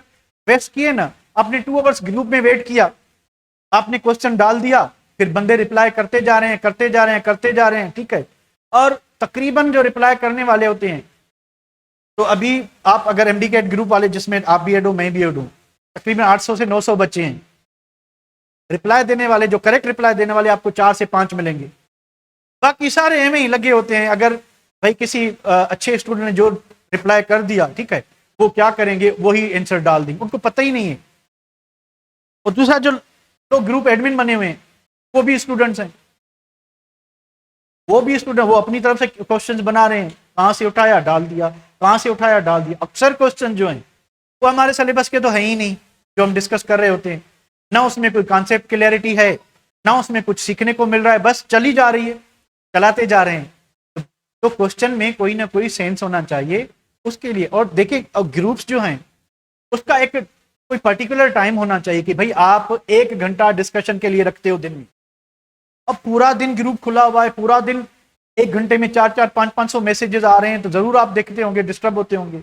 वेस्ट किए ना। आपने 2 आवर्स ग्रुप में वेट किया, आपने क्वेश्चन डाल दिया, फिर बंदे रिप्लाई करते जा रहे हैं, करते जा रहे हैं, करते जा रहे हैं, ठीक है। और तकरीबन जो रिप्लाई करने वाले होते हैं, तो अभी आप अगर एमडी कैट ग्रुप वाले, जिसमें आप बी एड हो, मैं बी एड हूँ, तकरीबन 800 से 900 बच्चे हैं। रिप्लाई देने वाले, जो करेक्ट रिप्लाई देने वाले, आपको 4 से 5 मिलेंगे, बाकी सारे एम ही लगे होते हैं। अगर भाई किसी अच्छे स्टूडेंट ने जो रिप्लाई कर दिया, ठीक है, वो क्या करेंगे, वही आंसर डाल देंगे, उनको पता ही नहीं है। और दूसरा, जो लोग ग्रुप एडमिन बने हुए हैं, वो भी स्टूडेंट्स हैं, वो अपनी तरफ से क्वेश्चंस बना रहे हैं, कहां से उठाया डाल दिया, कहां से उठाया डाल दिया। अक्सर क्वेश्चन जो हैं वो हमारे सिलेबस के तो है ही नहीं, जो हम डिस्कस कर रहे होते हैं, ना उसमें कोई कॉन्सेप्ट क्लैरिटी है, ना उसमें कुछ सीखने को मिल रहा है, बस चली जा रही है, चलाते जा रहे हैं। तो क्वेश्चन में कोई ना कोई सेंस होना चाहिए उसके लिए। और देखिए, ग्रुप्स जो हैं उसका एक कोई पर्टिकुलर टाइम होना चाहिए कि भाई आप 1 घंटा डिस्कशन के लिए रखते हो दिन में। अब पूरा दिन ग्रुप खुला हुआ है, पूरा दिन 1 घंटे में 400 500 मैसेजेस आ रहे हैं, तो जरूर आप देखते होंगे, डिस्टर्ब होते होंगे।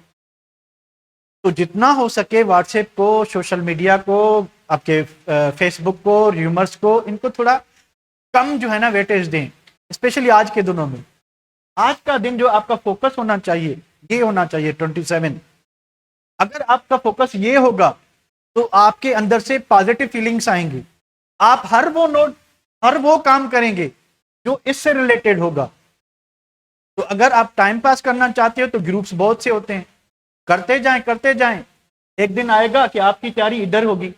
तो जितना हो सके व्हाट्सएप को, सोशल मीडिया को, आपके फेसबुक को, र्यूमर्स को, इनको थोड़ा कम जो है ना वेटेज दें, स्पेशली आज के दिनों में। आज का दिन जो आपका फोकस होना चाहिए, ये होना चाहिए 27। अगर आपका फोकस ये होगा तो आपके अंदर से पॉजिटिव फीलिंग्स आएंगी, आप हर वो काम करेंगे जो इससे रिलेटेड होगा। तो अगर आप टाइम पास करना चाहते हो तो ग्रुप्स बहुत से होते हैं, करते जाएं करते जाएं। एक दिन आएगा कि आपकी तैयारी इधर होगी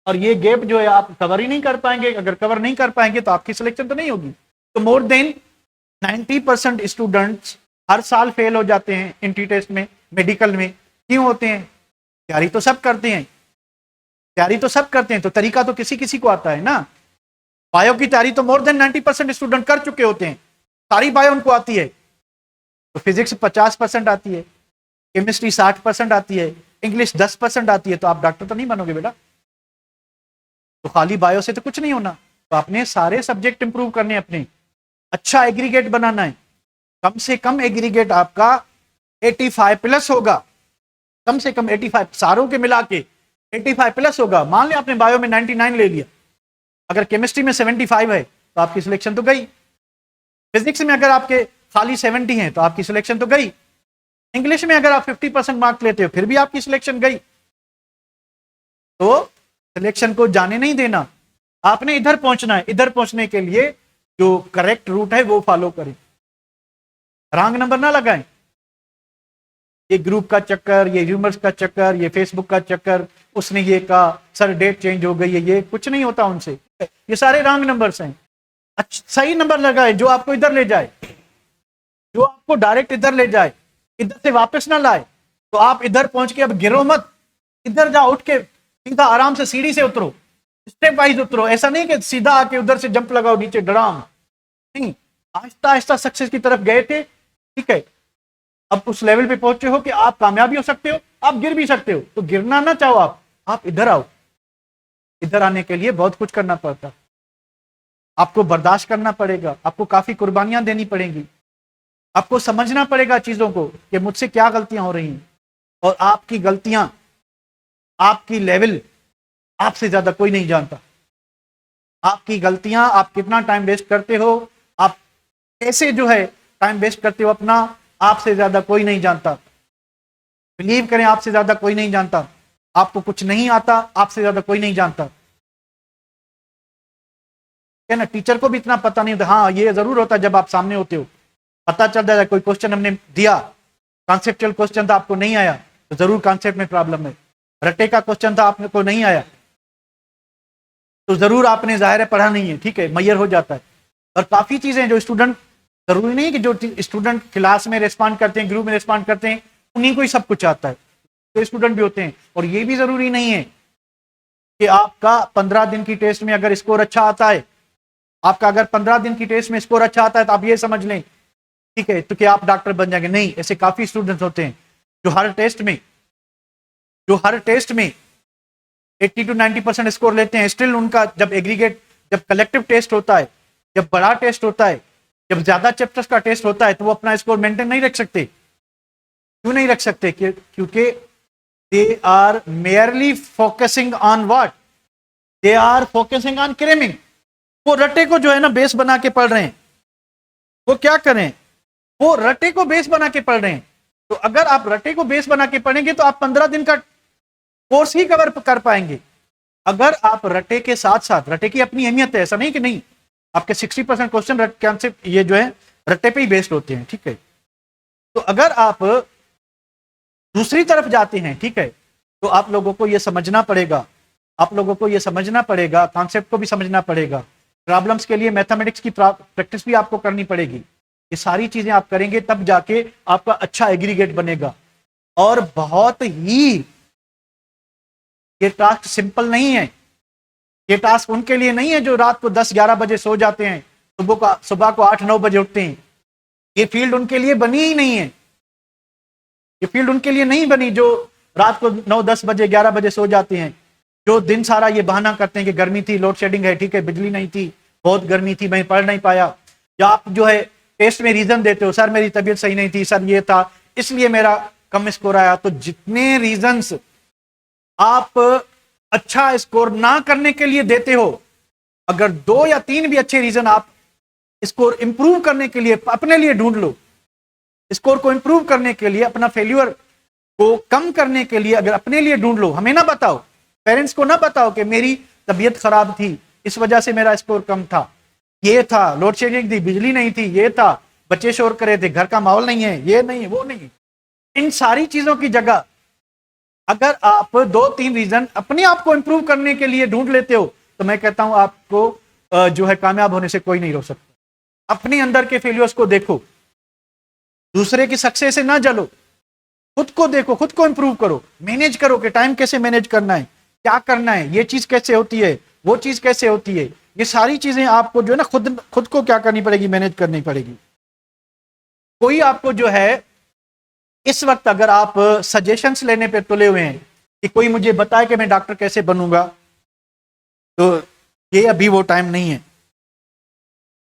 और ये गैप जो है आप कवर ही नहीं कर पाएंगे। अगर कवर नहीं कर पाएंगे तो आपकी सिलेक्शन तो नहीं होगी। तो मोर देन 90% स्टूडेंट्स हर साल फेल हो जाते हैं एंट्री टेस्ट में, मेडिकल में। क्यों होते हैं? तैयारी तो सब करते हैं, तैयारी तो सब करते हैं, तो तरीका तो किसी किसी को आता है ना। बायो की तैयारी तो मोर देन 90% स्टूडेंट कर चुके होते हैं, सारी बायो उनको आती है। तो फिजिक्स 50% आती है, केमिस्ट्री 60% आती है, इंग्लिश 10% आती है, तो आप डॉक्टर तो नहीं बनोगे बेटा। तो खाली बायो से तो कुछ नहीं होना। तो आपने सारे सब्जेक्ट इंप्रूव करने, अपने अच्छा एग्रीगेट बनाना है। कम से कम एग्रीगेट आपका 85 प्लस होगा, कम से कम 85, सारों के मिला के 85 प्लस होगा। मान लिया आपने बायो में 99 ले लिया, अगर केमिस्ट्री में 75 है तो आपकी सिलेक्शन तो गई। फिजिक्स में अगर आपके खाली 70 हैं तो आपकी सिलेक्शन तो गई। इंग्लिश में अगर आप 50% मार्क्स लेते हो फिर भी आपकी सिलेक्शन गई। तो सिलेक्शन को जाने नहीं देना, आपने इधर पहुंचना है। इधर पहुंचने के लिए जो करेक्ट रूट है वो फॉलो करें, रॉन्ग नंबर ना लगाएं। ये ग्रुप का चक्कर, ये ह्यूमर्स का चक्कर, ये फेसबुक का चक्कर, उसने ये कहा सर डेट चेंज हो गई है, ये कुछ नहीं होता उनसे। ये सारे रॉन्ग नंबर्स हैं। अच्छा, सही नंबर लगाए जो आपको इधर ले जाए, जो आपको डायरेक्ट इधर ले जाए, इधर से वापस ना लाए। तो आप इधर पहुंच के अब गिरो मत, इधर जाओ, उठ के सीधा आराम से सीढ़ी से उतरो, स्टेप वाइज उतरो। ऐसा नहीं कि सीधा आके उधर से जंप लगाओ नीचे डराम, नहीं। आहिस्ता आहिस्ता सक्सेस की तरफ गए थे, ठीक है। अब उस लेवल पे पहुंचे हो कि आप कामयाब भी हो सकते हो, आप गिर भी सकते हो। तो गिरना ना चाहो आप इधर आओ। इधर आने के लिए बहुत कुछ करना पड़ता, आपको बर्दाश्त करना पड़ेगा, आपको काफी कुर्बानियां देनी पड़ेंगी, आपको समझना पड़ेगा चीजों को कि मुझसे क्या गलतियां हो रही हैं। और आपकी गलतियां, आपकी लेवल आपसे ज्यादा कोई नहीं जानता। आपकी गलतियां, आप कितना टाइम वेस्ट करते हो, आप कैसे जो है टाइम वेस्ट करते हो अपना, आपसे ज्यादा कोई नहीं जानता। बिलीव करें, आपसे ज्यादा कोई नहीं जानता। आपको कुछ नहीं आता, आपसे ज्यादा कोई नहीं जानता, है ना। टीचर को भी इतना पता नहीं होता। हाँ, ये जरूर होता जब आप सामने होते हो, पता चल जाता है। कोई क्वेश्चन हमने दिया, कॉन्सेप्चुअल क्वेश्चन था, आपको नहीं आया, तो जरूर कॉन्सेप्ट में प्रॉब्लम है। रट्टे का क्वेश्चन था, आपने को नहीं आया, तो जरूर आपने जाहिर है पढ़ा नहीं है, ठीक है, मैयर हो जाता है। और काफी चीजें जो स्टूडेंट, जरूरी नहीं है कि जो स्टूडेंट क्लास में रिस्पॉन्ड करते हैं, ग्रुप में रिस्पॉन्ड करते हैं, उन्हीं को ही सब कुछ आता है। तो स्टूडेंट भी होते हैं। और ये भी जरूरी नहीं है कि आपका 15 दिन की टेस्ट में अगर स्कोर अच्छा आता है, आपका अगर 15 दिन की टेस्ट में स्कोर अच्छा आता है तो आप ये समझ लें, ठीक है, तो क्या आप डॉक्टर बन जाएंगे। नहीं, ऐसे काफी स्टूडेंट्स होते हैं जो हर टेस्ट में 80 to 90% स्कोर लेते हैं। स्टिल उनका जब एग्रीगेट, जब कलेक्टिव टेस्ट होता है, जब बड़ा टेस्ट होता है, जब ज्यादा चैप्टर्स का टेस्ट होता है, तो वो अपना स्कोर मेंटेन नहीं रख सकते। क्यों नहीं रख सकते? क्योंकि they are merely focusing on what, they are focusing on cramming. वो रटे को जो है ना बेस बना के पढ़ रहे हैं। वो क्या करें, वो रटे को बेस बना के पढ़ रहे हैं। तो अगर आप रटे को बेस बना के पढ़ेंगे तो आप 15 दिन का कोर्स ही कवर कर पाएंगे। अगर आप रटे के साथ साथ, रटे की अपनी अहमियत है, ऐसा नहीं कि नहीं, आपके 60% क्वेश्चन ये जो है रट्टे पे ही बेस्ड होते हैं, ठीक है। तो अगर आप दूसरी तरफ जाते हैं, ठीक है, तो आप लोगों को यह समझना पड़ेगा, आप लोगों को यह समझना पड़ेगा, कॉन्सेप्ट को भी समझना पड़ेगा, प्रॉब्लम्स के लिए मैथमेटिक्स की प्रैक्टिस भी आपको करनी पड़ेगी। ये सारी चीजें आप करेंगे तब जाके आपका अच्छा एग्रीगेट बनेगा। और बहुत ही ये टास्क सिंपल नहीं है। ये टास्क उनके लिए नहीं है जो रात को 10-11 बजे सो जाते हैं, सुबह को 8-9 बजे उठते हैं। ये फील्ड उनके लिए बनी ही नहीं है। ये फील्ड उनके लिए नहीं बनी जो रात को 9-10 बजे 11 बजे सो जाते हैं, जो दिन सारा ये बहाना करते हैं कि गर्मी थी, लोड शेडिंग है, ठीक है, बिजली नहीं थी, बहुत गर्मी थी, मैं पढ़ नहीं पाया। या आप जो है टेस्ट में रीजन देते हो, सर मेरी तबीयत सही नहीं थी, सर ये था इसलिए मेरा कम स्कोर आया। तो जितने रीजंस आप अच्छा स्कोर ना करने के लिए देते हो, अगर 2 या 3 भी अच्छे रीजन आप स्कोर इंप्रूव करने के लिए अपने लिए ढूंढ लो, स्कोर को इंप्रूव करने के लिए, अपना फेल्यूर को कम करने के लिए अगर अपने लिए ढूंढ लो, हमें ना बताओ, पेरेंट्स को ना बताओ कि मेरी तबीयत खराब थी इस वजह से मेरा स्कोर कम था, ये था, लोड शेडिंग थी, बिजली नहीं थी, ये था, बच्चे शोर करे थे, घर का माहौल नहीं है, ये नहीं, वो नहीं। इन सारी चीजों की जगह अगर आप 2-3 रीजन अपने आप को इंप्रूव करने के लिए ढूंढ लेते हो, तो मैं कहता हूं आपको जो है कामयाब होने से कोई नहीं रोक सकता। अपने अंदर के फेलियर्स को देखो, दूसरे की सक्सेस से ना जलो, खुद को देखो, खुद को इंप्रूव करो, मैनेज करो कि टाइम कैसे मैनेज करना है, क्या करना है, ये चीज कैसे होती है, वो चीज कैसे होती है। ये सारी चीजें आपको जो है ना खुद को क्या करनी पड़ेगी, मैनेज करनी पड़ेगी। कोई आपको जो है इस वक्त अगर आप सजेशंस लेने पे तुले हुए हैं कि कोई मुझे बताए कि मैं डॉक्टर कैसे बनूंगा, तो ये अभी वो टाइम नहीं है,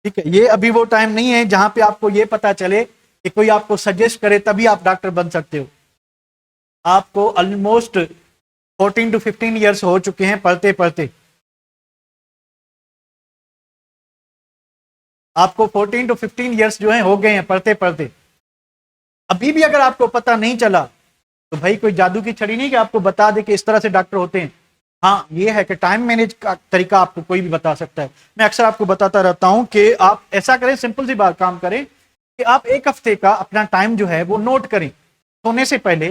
ठीक है। ये अभी वो टाइम नहीं है जहां पे आपको ये पता चले कि कोई आपको सजेस्ट करे तभी आप डॉक्टर बन सकते हो। आपको ऑलमोस्ट 14 to 15 ईयर्स हो चुके हैं पढ़ते पढ़ते, आपको 14 to 15 ईयर्स जो है हो गए हैं पढ़ते पढ़ते। अभी भी अगर आपको पता नहीं चला तो भाई कोई जादू की छड़ी नहीं कि आपको बता दे कि इस तरह से डॉक्टर होते हैं। हाँ, ये है कि टाइम मैनेज का तरीका आपको कोई भी बता सकता है। मैं अक्सर आपको बताता रहता हूं कि आप ऐसा करें, सिंपल सी बात काम करें कि आप 1 हफ्ते का अपना टाइम जो है वो नोट करें। सोने से पहले,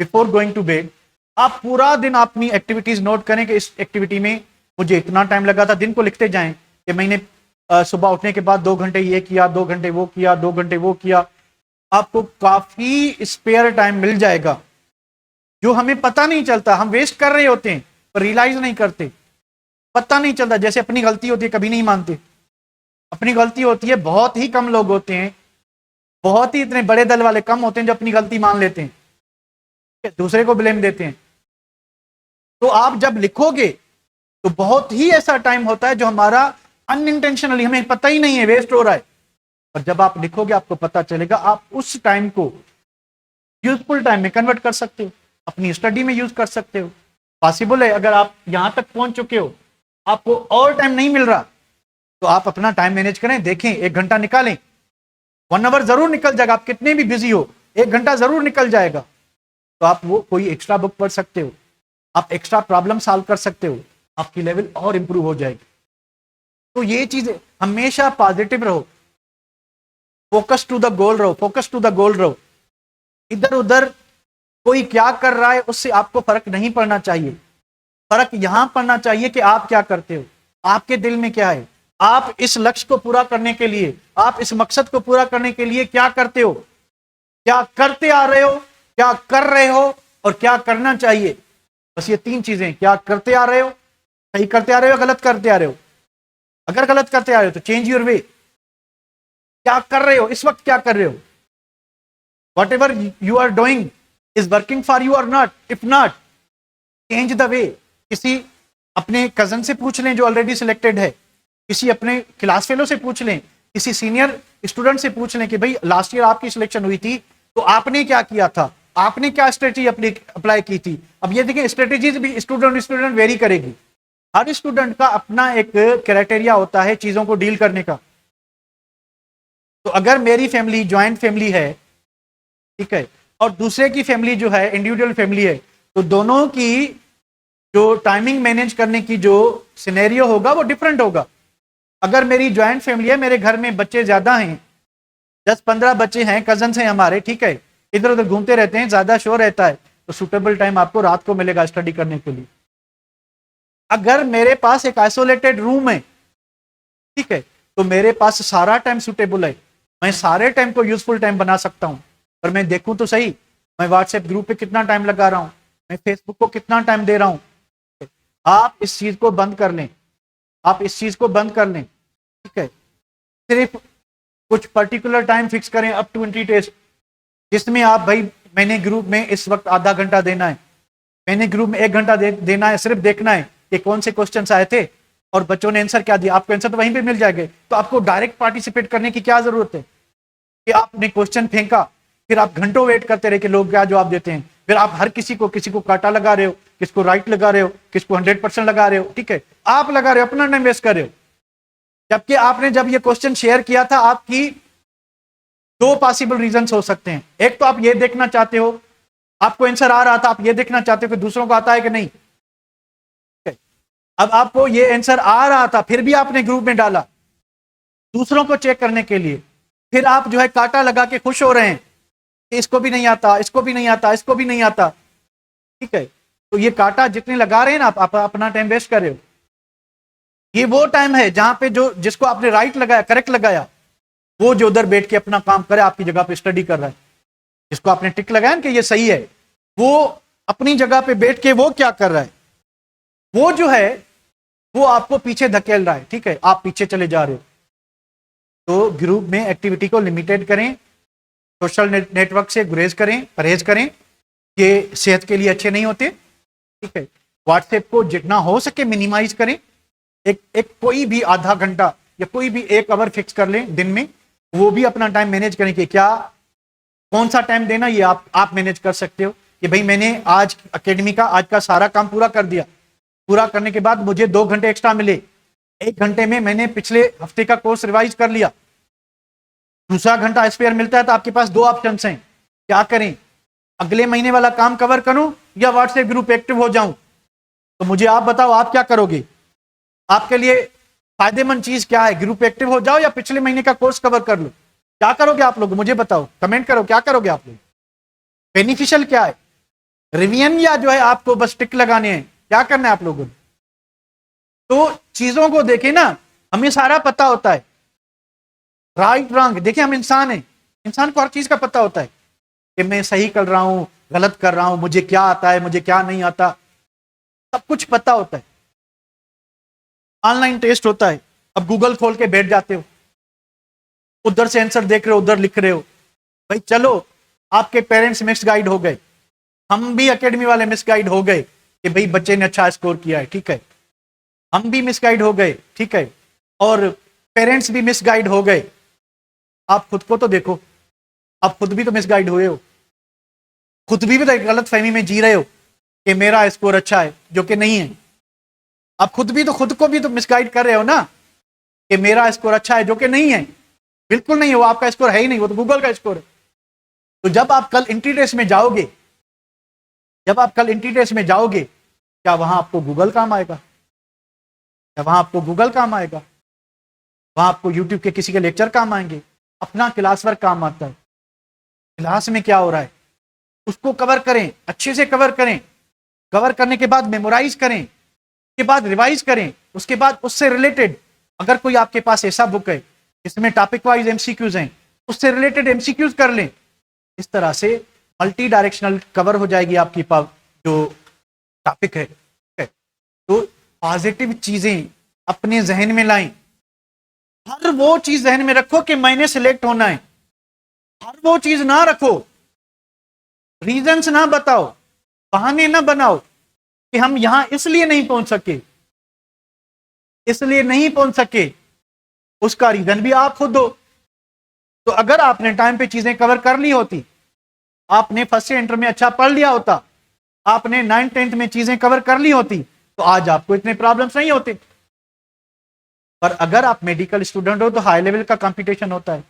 बिफोर गोइंग टू बेड, आप पूरा दिन अपनी एक्टिविटीज नोट करें कि इस एक्टिविटी में मुझे इतना टाइम लगा था। दिन को लिखते जाएं कि मैंने सुबह उठने के बाद 2 घंटे ये किया, 2 घंटे वो किया, 2 घंटे वो किया। आपको काफी स्पेयर टाइम मिल जाएगा जो हमें पता नहीं चलता, हम वेस्ट कर रहे होते हैं पर रियलाइज नहीं करते, पता नहीं चलता। जैसे अपनी गलती होती है कभी नहीं मानते, अपनी गलती होती है, बहुत ही कम लोग होते हैं, बहुत ही इतने बड़े दल वाले कम होते हैं जो अपनी गलती मान लेते हैं, दूसरे को ब्लेम देते हैं। तो आप जब लिखोगे तो बहुत ही ऐसा टाइम होता है जो हमारा अनइंटेंशनली हमें पता ही नहीं है वेस्ट हो रहा है, और जब आप लिखोगे आपको पता चलेगा। आप उस टाइम को यूजफुल टाइम में कन्वर्ट कर सकते हो, अपनी स्टडी में यूज कर सकते हो। पॉसिबल है, अगर आप यहां तक पहुंच चुके हो, आपको और टाइम नहीं मिल रहा, तो आप अपना टाइम मैनेज करें। देखें, 1 घंटा निकालें, 1 आवर जरूर निकल जाएगा। आप कितने भी बिजी हो, 1 घंटा जरूर निकल जाएगा। तो आप वो कोई एक्स्ट्रा बुक पढ़ सकते हो, आप एक्स्ट्रा प्रॉब्लम सॉल्व कर सकते हो, आपकी लेवल और इंप्रूव हो जाएगी। तो ये चीजें, हमेशा पॉजिटिव रहो, फोकस टू द गोल रहो, फोकस टू द गोल रहो। इधर उधर कोई क्या कर रहा है उससे आपको फर्क नहीं पड़ना चाहिए। फर्क यहां पड़ना चाहिए कि आप क्या करते हो, आपके दिल में क्या है, आप इस लक्ष्य को पूरा करने के लिए, आप इस मकसद को पूरा करने के लिए क्या करते हो, क्या करते आ रहे हो, क्या कर रहे हो, और क्या करना चाहिए। बस ये 3 चीजें, क्या करते आ रहे हो, सही करते आ रहे हो, गलत करते आ रहे हो। अगर गलत करते आ रहे हो तो चेंज योर वे। क्या कर रहे हो, इस वक्त क्या कर रहे हो, whatever you are doing is working for you और not. If not, change the way. किसी अपने कजन से पूछ लें जो ऑलरेडी सिलेक्टेड है, किसी अपने क्लास फेलो से पूछ लें, किसी सीनियर स्टूडेंट से पूछ लें कि भाई लास्ट ईयर आपकी सिलेक्शन हुई थी तो आपने क्या किया था, आपने क्या स्ट्रेटेजी अप्लाई की थी। अब ये देखिए, स्ट्रेटेजीज भी स्टूडेंट वेरी करेगी। हर स्टूडेंट का अपना एक क्राइटेरिया होता है चीजों को डील करने का। तो अगर मेरी फैमिली ज्वाइंट फैमिली है, ठीक है, और दूसरे की फैमिली जो है इंडिविजुअल फैमिली है, तो दोनों की जो टाइमिंग मैनेज करने की जो सिनेरियो होगा वो डिफरेंट होगा। अगर मेरी ज्वाइंट फैमिली है, मेरे घर में बच्चे ज्यादा हैं, 10-15 बच्चे हैं, कजन्स हैं हमारे, ठीक है, इधर उधर घूमते रहते हैं, ज्यादा शोर रहता है, तो सुटेबल टाइम आपको रात को मिलेगा स्टडी करने के लिए। अगर मेरे पास एक आइसोलेटेड रूम है, ठीक है, तो मेरे पास सारा टाइम सुटेबल है, मैं सारे टाइम को यूजफुल टाइम बना सकता हूं। पर मैं देखूं तो सही, मैं व्हाट्सएप ग्रुप पे कितना टाइम लगा रहा हूं, मैं फेसबुक को कितना टाइम दे रहा हूं। आप इस चीज को बंद कर लें, आप इस चीज को बंद कर लें, ठीक है। सिर्फ कुछ पर्टिकुलर टाइम फिक्स करें अप टू 20 डेज, जिसमें आप भाई मैंने ग्रुप में इस वक्त आधा घंटा देना है, मैंने ग्रुप में 1 घंटा देना है, सिर्फ देखना है कि कौन से क्वेश्चन आए थे और बच्चों ने आंसर क्या दिया। आपको आंसर तो वहीं पे मिल जाएंगे, तो आपको डायरेक्ट पार्टिसिपेट करने की क्या जरूरत है कि आपने क्वेश्चन फेंका, फिर आप घंटों वेट करते रहे कि लोग क्या जवाब देते हैं, फिर आप हर किसी को काटा लगा रहे हो, किसको राइट लगा रहे हो, किसको 100% लगा रहे हो, ठीक है, आप लगा रहे हो, अपना टाइम वेस्ट कर रहे हो। जबकि आपने जब ये क्वेश्चन शेयर किया था, आपकी 2 पॉसिबल रीजन हो सकते हैं। एक तो आप ये देखना चाहते हो, आपको आंसर आ रहा था, आप ये देखना चाहते हो कि दूसरों को आता है कि नहीं। अब आपको ये आंसर आ रहा था, फिर भी आपने ग्रुप में डाला दूसरों को चेक करने के लिए, फिर आप जो है काटा लगा के खुश हो रहे हैं कि इसको भी नहीं आता, इसको भी नहीं आता, इसको भी नहीं आता, ठीक है। तो ये काटा जितने लगा रहे हैं ना, आप अपना टाइम वेस्ट कर रहे हो। ये वो टाइम है जहां पे जो जिसको आपने राइट लगाया, करेक्ट लगाया, वो जो उधर बैठ के अपना काम करे, आपकी जगह पे स्टडी कर रहा है, जिसको आपने टिक लगाया कि ये सही है, वो अपनी जगह पे बैठ के वो क्या कर रहा है, वो जो है वो आपको पीछे धकेल रहा है, ठीक है, आप पीछे चले जा रहे हो। तो ग्रुप में एक्टिविटी को लिमिटेड करें, सोशल नेटवर्क से गुरेज करें, परहेज करें, ये सेहत के लिए अच्छे नहीं होते, ठीक है। व्हाट्सएप को जितना हो सके मिनिमाइज करें, एक कोई भी आधा घंटा या कोई भी 1 आवर फिक्स कर लें दिन में, वो भी अपना टाइम मैनेज करें कि क्या कौन सा टाइम देना, ये आप मैनेज कर सकते हो कि भाई मैंने आज एकेडमी का आज का सारा काम पूरा कर दिया, पूरा करने के बाद मुझे 2 घंटे एक्स्ट्रा मिले, 1 घंटे में मैंने पिछले हफ्ते का कोर्स रिवाइज कर लिया, दूसरा घंटा स्पेयर मिलता है, तो आपके पास 2 ऑप्शन हैं, क्या करें, अगले महीने वाला काम कवर करूं या व्हाट्सएप ग्रुप एक्टिव हो जाऊं। तो मुझे आप बताओ, आप क्या करोगे, आपके लिए फायदेमंद चीज क्या है, ग्रुप एक्टिव हो जाओ या पिछले महीने का कोर्स कवर कर लो, क्या करोगे आप लोग, मुझे बताओ, कमेंट करो, क्या करोगे आप लोग, बेनिफिशियल क्या है, रिवीजन या जो है आपको बस टिक लगाने हैं, क्या करना है आप लोगों ने। तो चीजों को देखें ना, हमें सारा पता होता है, राइट रॉन्ग, देखिए हम इंसान हैं, इंसान को हर चीज का पता होता है कि मैं सही कर रहा हूं, गलत कर रहा हूं, मुझे क्या आता है, मुझे क्या नहीं आता, सब कुछ पता होता है। ऑनलाइन टेस्ट होता है, अब गूगल खोल के बैठ जाते हो, उधर से आंसर देख रहे हो, उधर लिख रहे हो, भाई चलो आपके पेरेंट्स मिस गाइड हो गए, हम भी एकेडमी वाले मिस गाइड हो गए कि भाई बच्चे ने अच्छा स्कोर किया है, ठीक है, हम भी मिस गाइड हो गए, ठीक है, और पेरेंट्स भी मिस गाइड हो गए। आप खुद को तो देखो, आप खुद भी तो मिस गाइड हुए हो, खुद भी तो गलत फहमी में जी रहे हो कि मेरा स्कोर अच्छा है, जो कि नहीं है। आप खुद भी तो खुद को भी तो मिसगाइड कर रहे हो ना कि मेरा स्कोर अच्छा है, जो कि नहीं है, बिल्कुल नहीं है, वो आपका स्कोर है ही नहीं, वो तो गूगल का स्कोर है। तो जब आप कल इंट्री टेस्ट में जाओगे, जब आप कल इंट्री टेस्ट में जाओगे, क्या वहां आपको गूगल काम आएगा, क्या वहां आपको गूगल काम आएगा, वहां आपको यूट्यूब के किसी के लेक्चर काम आएंगे, अपना क्लास वर्क काम आता है। क्लास में क्या हो रहा है उसको कवर करें, अच्छे से कवर करें, कवर करने के बाद मेमोराइज करें, के बाद रिवाइज करें, उसके बाद उससे रिलेटेड अगर कोई आपके पास ऐसा बुक है जिसमें टॉपिक वाइज एमसीक्यूज हैं, उससे रिलेटेड एमसीक्यूज कर लें। इस तरह से मल्टी डायरेक्शनल कवर हो जाएगी आपकी जो टॉपिक है। तो पॉजिटिव चीजें अपने जहन में लाएं, हर वो चीज जहन में रखो कि मैंने सिलेक्ट होना है, हर वो चीज ना रखो, रीजंस ना बताओ, बहाने ना बनाओ कि हम यहां इसलिए नहीं पहुंच सके, इसलिए नहीं पहुंच सके, उसका रीजन भी आप खुद दो। तो अगर आपने टाइम पे चीजें कवर कर ली होती, आपने फर्स्ट ईयर इंटर में अच्छा पढ़ लिया होता, आपने 9th 10th में चीजें कवर कर ली होती, तो तो आज आपको इतने प्रॉब्लम्स नहीं होते। पर अगर आप मेडिकल स्टूडेंट हो तो हाई लेवल का कंपटीशन होता है,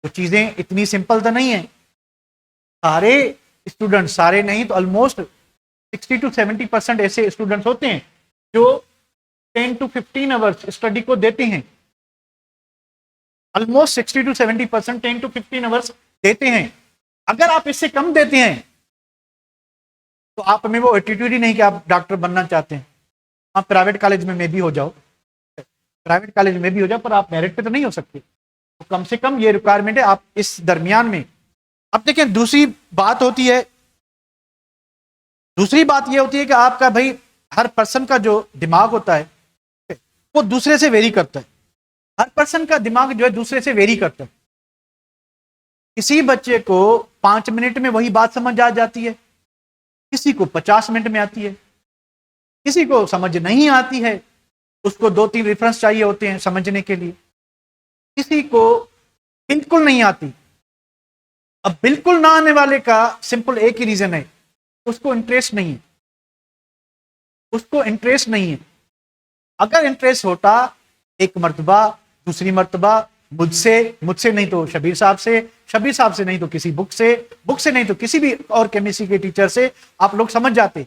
तो चीजें इतनी सिंपल तो नहीं है। सारे स्टूडेंट, सारे नहीं तो ऑलमोस्ट 60 to 70% ऐसे स्टूडेंट्स होते हैं जो 10 to 15 आवर्स स्टडी को देते हैं। ऑलमोस्ट 60 to 70% 10 to 15 आवर्स देते हैं। अगर आप इससे कम देते हैं तो आप में वो एटीट्यूड ही नहीं कि आप डॉक्टर बनना चाहते हैं। आप प्राइवेट कॉलेज में भी हो जाओ, प्राइवेट कॉलेज में भी हो जाओ, पर आप मेरिट पे तो नहीं हो सकते। तो कम से कम ये रिक्वायरमेंट है आप इस दरमियान में। अब देखें, दूसरी बात ये होती है कि आपका भाई हर पर्सन का जो दिमाग होता है वो दूसरे से वेरी करता है। हर पर्सन का दिमाग जो है दूसरे से वेरी करता है। किसी बच्चे को 5 मिनट में वही बात समझ आ जाती है, किसी को 50 मिनट में आती है, किसी को समझ नहीं आती है, उसको 2-3 रेफरेंस चाहिए होते हैं समझने के लिए, किसी को बिल्कुल नहीं आती। अब बिल्कुल ना आने वाले का सिंपल एक ही रीजन है, उसको इंटरेस्ट नहीं है। उसको इंटरेस्ट नहीं है। अगर इंटरेस्ट होता, एक मर्तबा, दूसरी मर्तबा मुझसे नहीं तो शबीर साहब से नहीं तो किसी बुक से नहीं तो किसी भी और केमिस्ट्री के टीचर से आप लोग समझ जाते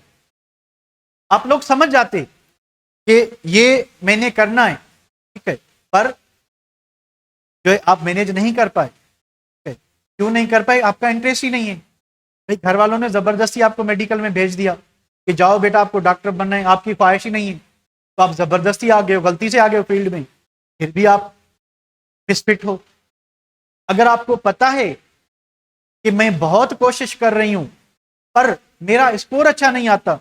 कि ये मैंने करना है, ठीक है। पर जो है आप मैनेज नहीं कर पाए। क्यों नहीं कर पाए? आपका इंटरेस्ट ही नहीं है। भाई घर वालों ने जबरदस्ती आपको मेडिकल में भेज दिया कि जाओ बेटा आपको डॉक्टर बनना है, आपकी ख्वाहिश ही नहीं है, तो आप जबरदस्ती आ गए हो, गलती से आ गए हो फील्ड में, फिर भी आप मिसफिट हो। अगर आपको पता है कि मैं बहुत कोशिश कर रही हूं पर मेरा स्कोर अच्छा नहीं आता,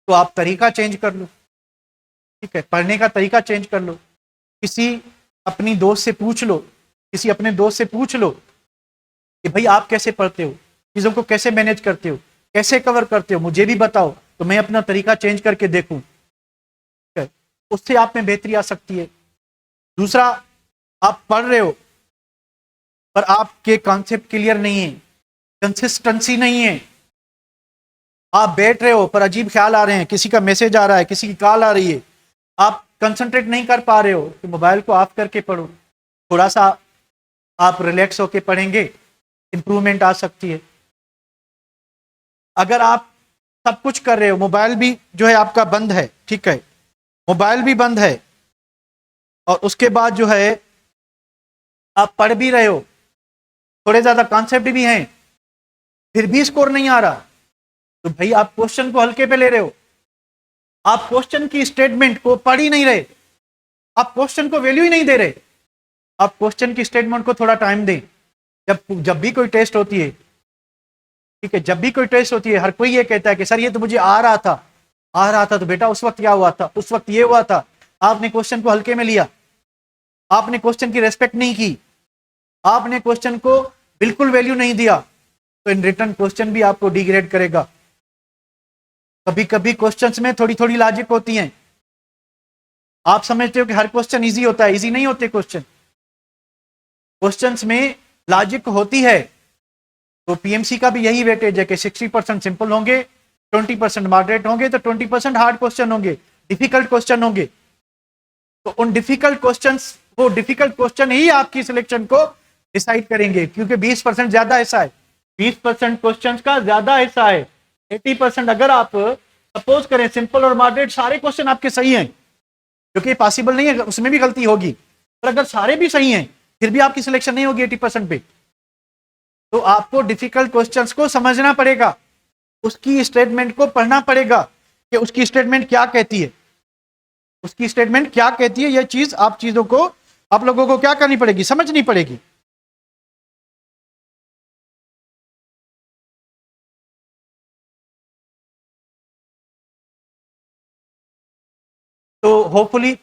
तो आप तरीका चेंज कर लो, ठीक है। पढ़ने का तरीका चेंज कर लो। किसी अपने दोस्त से पूछ लो कि भाई आप कैसे पढ़ते हो, चीजों को कैसे मैनेज करते हो, कैसे कवर करते हो, मुझे भी बताओ तो मैं अपना तरीका चेंज करके देखूं, ठीक है। उससे आप में बेहतरी आ सकती है। दूसरा, आप पढ़ रहे हो पर आपके कॉन्सेप्ट क्लियर नहीं है, कंसिस्टेंसी नहीं है। आप बैठ रहे हो पर अजीब ख्याल आ रहे हैं, किसी का मैसेज आ रहा है, किसी की कॉल आ रही है, आप कंसंट्रेट नहीं कर पा रहे हो, तो मोबाइल को ऑफ करके पढ़ो। थोड़ा सा आप रिलैक्स होके पढ़ेंगे, इंप्रूवमेंट आ सकती है। अगर आप सब कुछ कर रहे हो, मोबाइल भी जो है आपका बंद है, ठीक है, मोबाइल भी बंद है, और उसके बाद जो है आप पढ़ भी रहे हो, थोड़े ज्यादा कॉन्सेप्ट भी हैं, फिर भी स्कोर नहीं आ रहा, तो भाई आप क्वेश्चन को हल्के पे ले रहे हो। आप क्वेश्चन की स्टेटमेंट को पढ़ ही नहीं रहे, आप क्वेश्चन को वैल्यू ही नहीं दे रहे। आप क्वेश्चन की स्टेटमेंट को थोड़ा टाइम दें। जब भी कोई टेस्ट होती है, ठीक है, जब भी कोई टेस्ट होती है, हर कोई ये कहता है कि सर ये तो मुझे आ रहा था, तो बेटा उस वक्त क्या हुआ था, उस वक्त ये हुआ था। आपने क्वेश्चन को हल्के में लिया, आपने क्वेश्चन की रेस्पेक्ट नहीं की, आपने क्वेश्चन को बिल्कुल वैल्यू नहीं दिया, तो इन रिटर्न क्वेश्चन भी आपको डिग्रेड करेगा। कभी कभी क्वेश्चंस में थोड़ी थोड़ी लॉजिक होती हैं। आप समझते हो कि हर क्वेश्चन इजी होता है, इजी नहीं होते क्वेश्चंस में लॉजिक होती है। तो पीएमसी का भी यही वेटेज है कि 60% सिंपल होंगे, 20% मॉडरेट होंगे, तो 20% हार्ड क्वेश्चन होंगे, डिफिकल्ट क्वेश्चन होंगे। तो उन डिफिकल्ट क्वेश्चन ही आपकी सिलेक्शन को डिसाइड करेंगे, क्योंकि 20% ज्यादा ऐसा है, 20% क्वेश्चंस का ज्यादा हिस्सा है। 80% अगर आप सपोज करें सिंपल और मॉडरेट सारे क्वेश्चन आपके सही हैं, जो कि पॉसिबल नहीं है, उसमें भी गलती होगी, पर अगर सारे भी सही हैं फिर भी आपकी सिलेक्शन नहीं होगी 80% पे। तो आपको डिफिकल्ट क्वेश्चंस को समझना पड़ेगा, उसकी स्टेटमेंट को पढ़ना पड़ेगा कि उसकी स्टेटमेंट क्या कहती है, यह चीज आप लोगों को क्या करनी पड़ेगी, समझनी पड़ेगी। तो होपफुली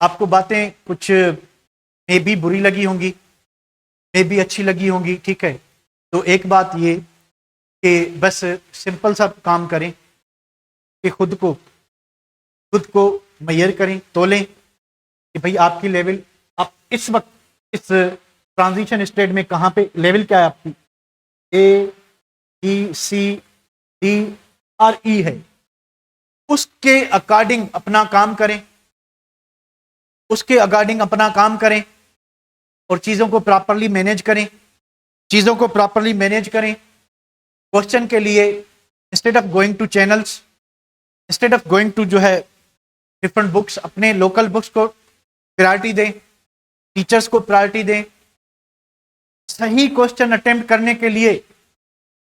आपको बातें कुछ मे भी बुरी लगी होंगी, मे भी अच्छी लगी होंगी, ठीक है। तो एक बात ये कि बस सिंपल सा काम करें कि खुद को मेजर करें, तोलें कि भाई आपकी लेवल, आप इस वक्त इस ट्रांजिशन स्टेट में कहाँ पे लेवल क्या है आपकी, A B C D और E है। उसके अकॉर्डिंग अपना काम करें, उसके अकॉर्डिंग अपना काम करें और चीज़ों को प्रॉपरली मैनेज करें, चीज़ों को प्रॉपरली मैनेज करें। क्वेश्चन के लिए instead of going to channels, instead of going to जो है डिफरेंट बुक्स, अपने लोकल बुक्स को प्रायोरिटी दें, टीचर्स को प्रायोरिटी दें। सही क्वेश्चन अटेम्प्ट करने के लिए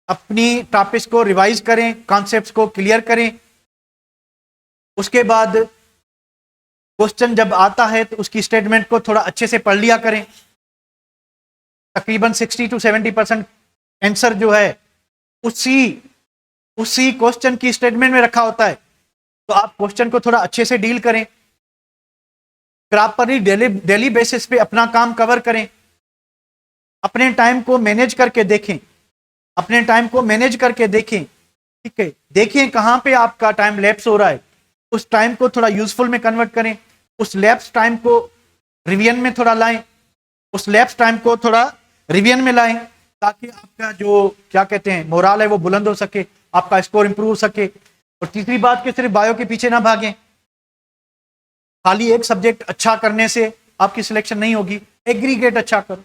अपनी टॉपिक्स को रिवाइज करें, कॉन्सेप्ट्स को क्लियर करें। उसके बाद क्वेश्चन जब आता है तो उसकी स्टेटमेंट को थोड़ा अच्छे से पढ़ लिया करें। तकरीबन 60 to 70% आंसर जो है उसी क्वेश्चन की स्टेटमेंट में रखा होता है, तो आप क्वेश्चन को थोड़ा अच्छे से डील करें। प्रॉपरली डेली बेसिस पे अपना काम कवर करें। अपने टाइम को मैनेज करके देखें, अपने टाइम को मैनेज करके देखें, ठीक है। देखें कहाँ पे आपका टाइम लैप्स हो रहा है, उस टाइम को थोड़ा यूजफुल में कन्वर्ट करें। उस लैप्स टाइम को रिवीजन में थोड़ा लाएं, उस लैप्स टाइम को थोड़ा रिवीजन में लाएं, ताकि आपका जो क्या कहते हैं मोराल है वो बुलंद हो सके, आपका स्कोर इंप्रूव हो सके। और तीसरी बात कि सिर्फ बायो के पीछे ना भागें। खाली एक सब्जेक्ट अच्छा करने से आपकी सिलेक्शन नहीं होगी। एग्रीगेट अच्छा करो,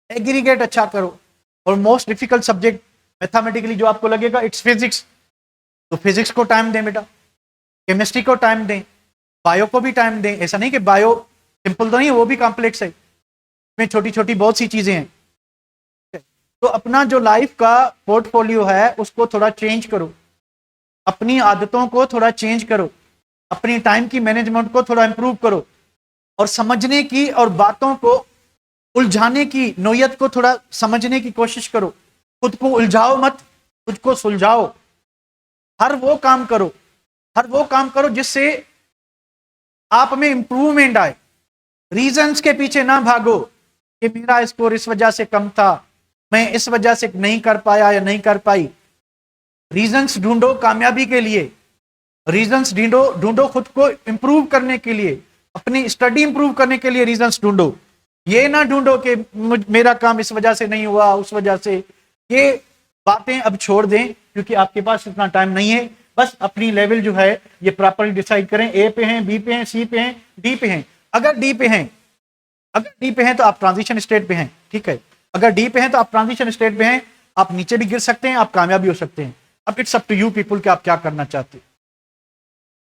एग्रीगेट अच्छा करो। और मोस्ट डिफिकल्ट सब्जेक्ट मैथमेटिकली जो आपको लगेगा इट्स फिजिक्स, तो फिजिक्स को टाइम दें बेटा, केमिस्ट्री को टाइम दें, बायो को भी टाइम दें। ऐसा नहीं कि बायो सिंपल तो नहीं है, वो भी कॉम्प्लेक्स है, इसमें छोटी छोटी बहुत सी चीजें हैं। तो अपना जो लाइफ का पोर्टफोलियो है उसको थोड़ा चेंज करो, अपनी आदतों को थोड़ा चेंज करो, अपनी टाइम की मैनेजमेंट को थोड़ा इंप्रूव करो, और समझने की और बातों को उलझाने की नोयत को थोड़ा समझने की कोशिश करो। खुद को उलझाओ मत, खुद को सुलझाओ। हर वो काम करो, हर वो काम करो जिससे आप में इंप्रूवमेंट आए। रीजंस के पीछे ना भागो कि मेरा स्कोर इस वजह से कम था, मैं इस वजह से नहीं कर पाया या नहीं कर पाई। रीजंस ढूंढो कामयाबी के लिए, रीजंस ढूंढो खुद को इंप्रूव करने के लिए, अपनी स्टडी इंप्रूव करने के लिए रीजंस ढूंढो। ये ना ढूंढो कि मेरा काम इस वजह से नहीं हुआ, उस वजह से। ये बातें अब छोड़ दें, क्योंकि आपके पास इतना टाइम नहीं है। बस अपनी लेवल जो है ये प्रॉपरली डिसाइड करें। ए पे हैं, बी पे हैं, सी पे हैं, डी पे हैं। अगर डी पे हैं तो आप ट्रांजिशन स्टेट पे हैं, ठीक है। अगर डी पे हैं तो आप ट्रांजिशन स्टेट पे हैं, आप नीचे भी गिर सकते हैं, आप कामयाब भी हो सकते हैं। अब it's up to you people कि आप क्या करना चाहते हैं।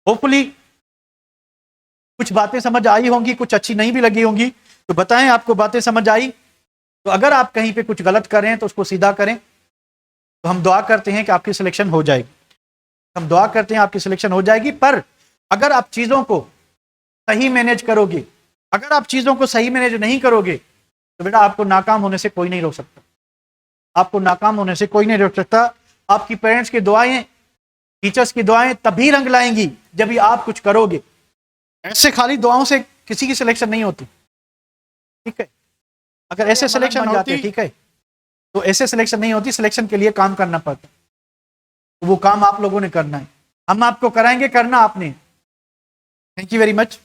होपफुली कुछ बातें समझ आई होंगी, कुछ अच्छी नहीं भी लगी होंगी, तो बताएं आपको बातें समझ आई। तो अगर आप कहीं पे कुछ गलत कर रहे हैं तो उसको सीधा करें। तो हम दुआ करते हैं कि आपकी सिलेक्शन हो जाएगी, हम दुआ करते हैं आपकी सिलेक्शन हो जाएगी। पर अगर आप चीज़ों को सही मैनेज करोगे, अगर आप चीज़ों को सही मैनेज नहीं करोगे, तो बेटा आपको नाकाम होने से कोई नहीं रोक सकता, आपको नाकाम होने से कोई नहीं रोक सकता। आपकी पेरेंट्स की दुआएं, टीचर्स की दुआएं तभी रंग लाएंगी जब भी आप कुछ करोगे। ऐसे खाली दुआओं से किसी की सिलेक्शन नहीं होती, ठीक है। अगर ऐसे सिलेक्शन हो जाती है, ठीक है, तो ऐसे सिलेक्शन नहीं होती। सिलेक्शन के लिए काम करना पड़ता, तो वो काम आप लोगों ने करना है। हम आपको कराएंगे, करना आपने। Thank you very much.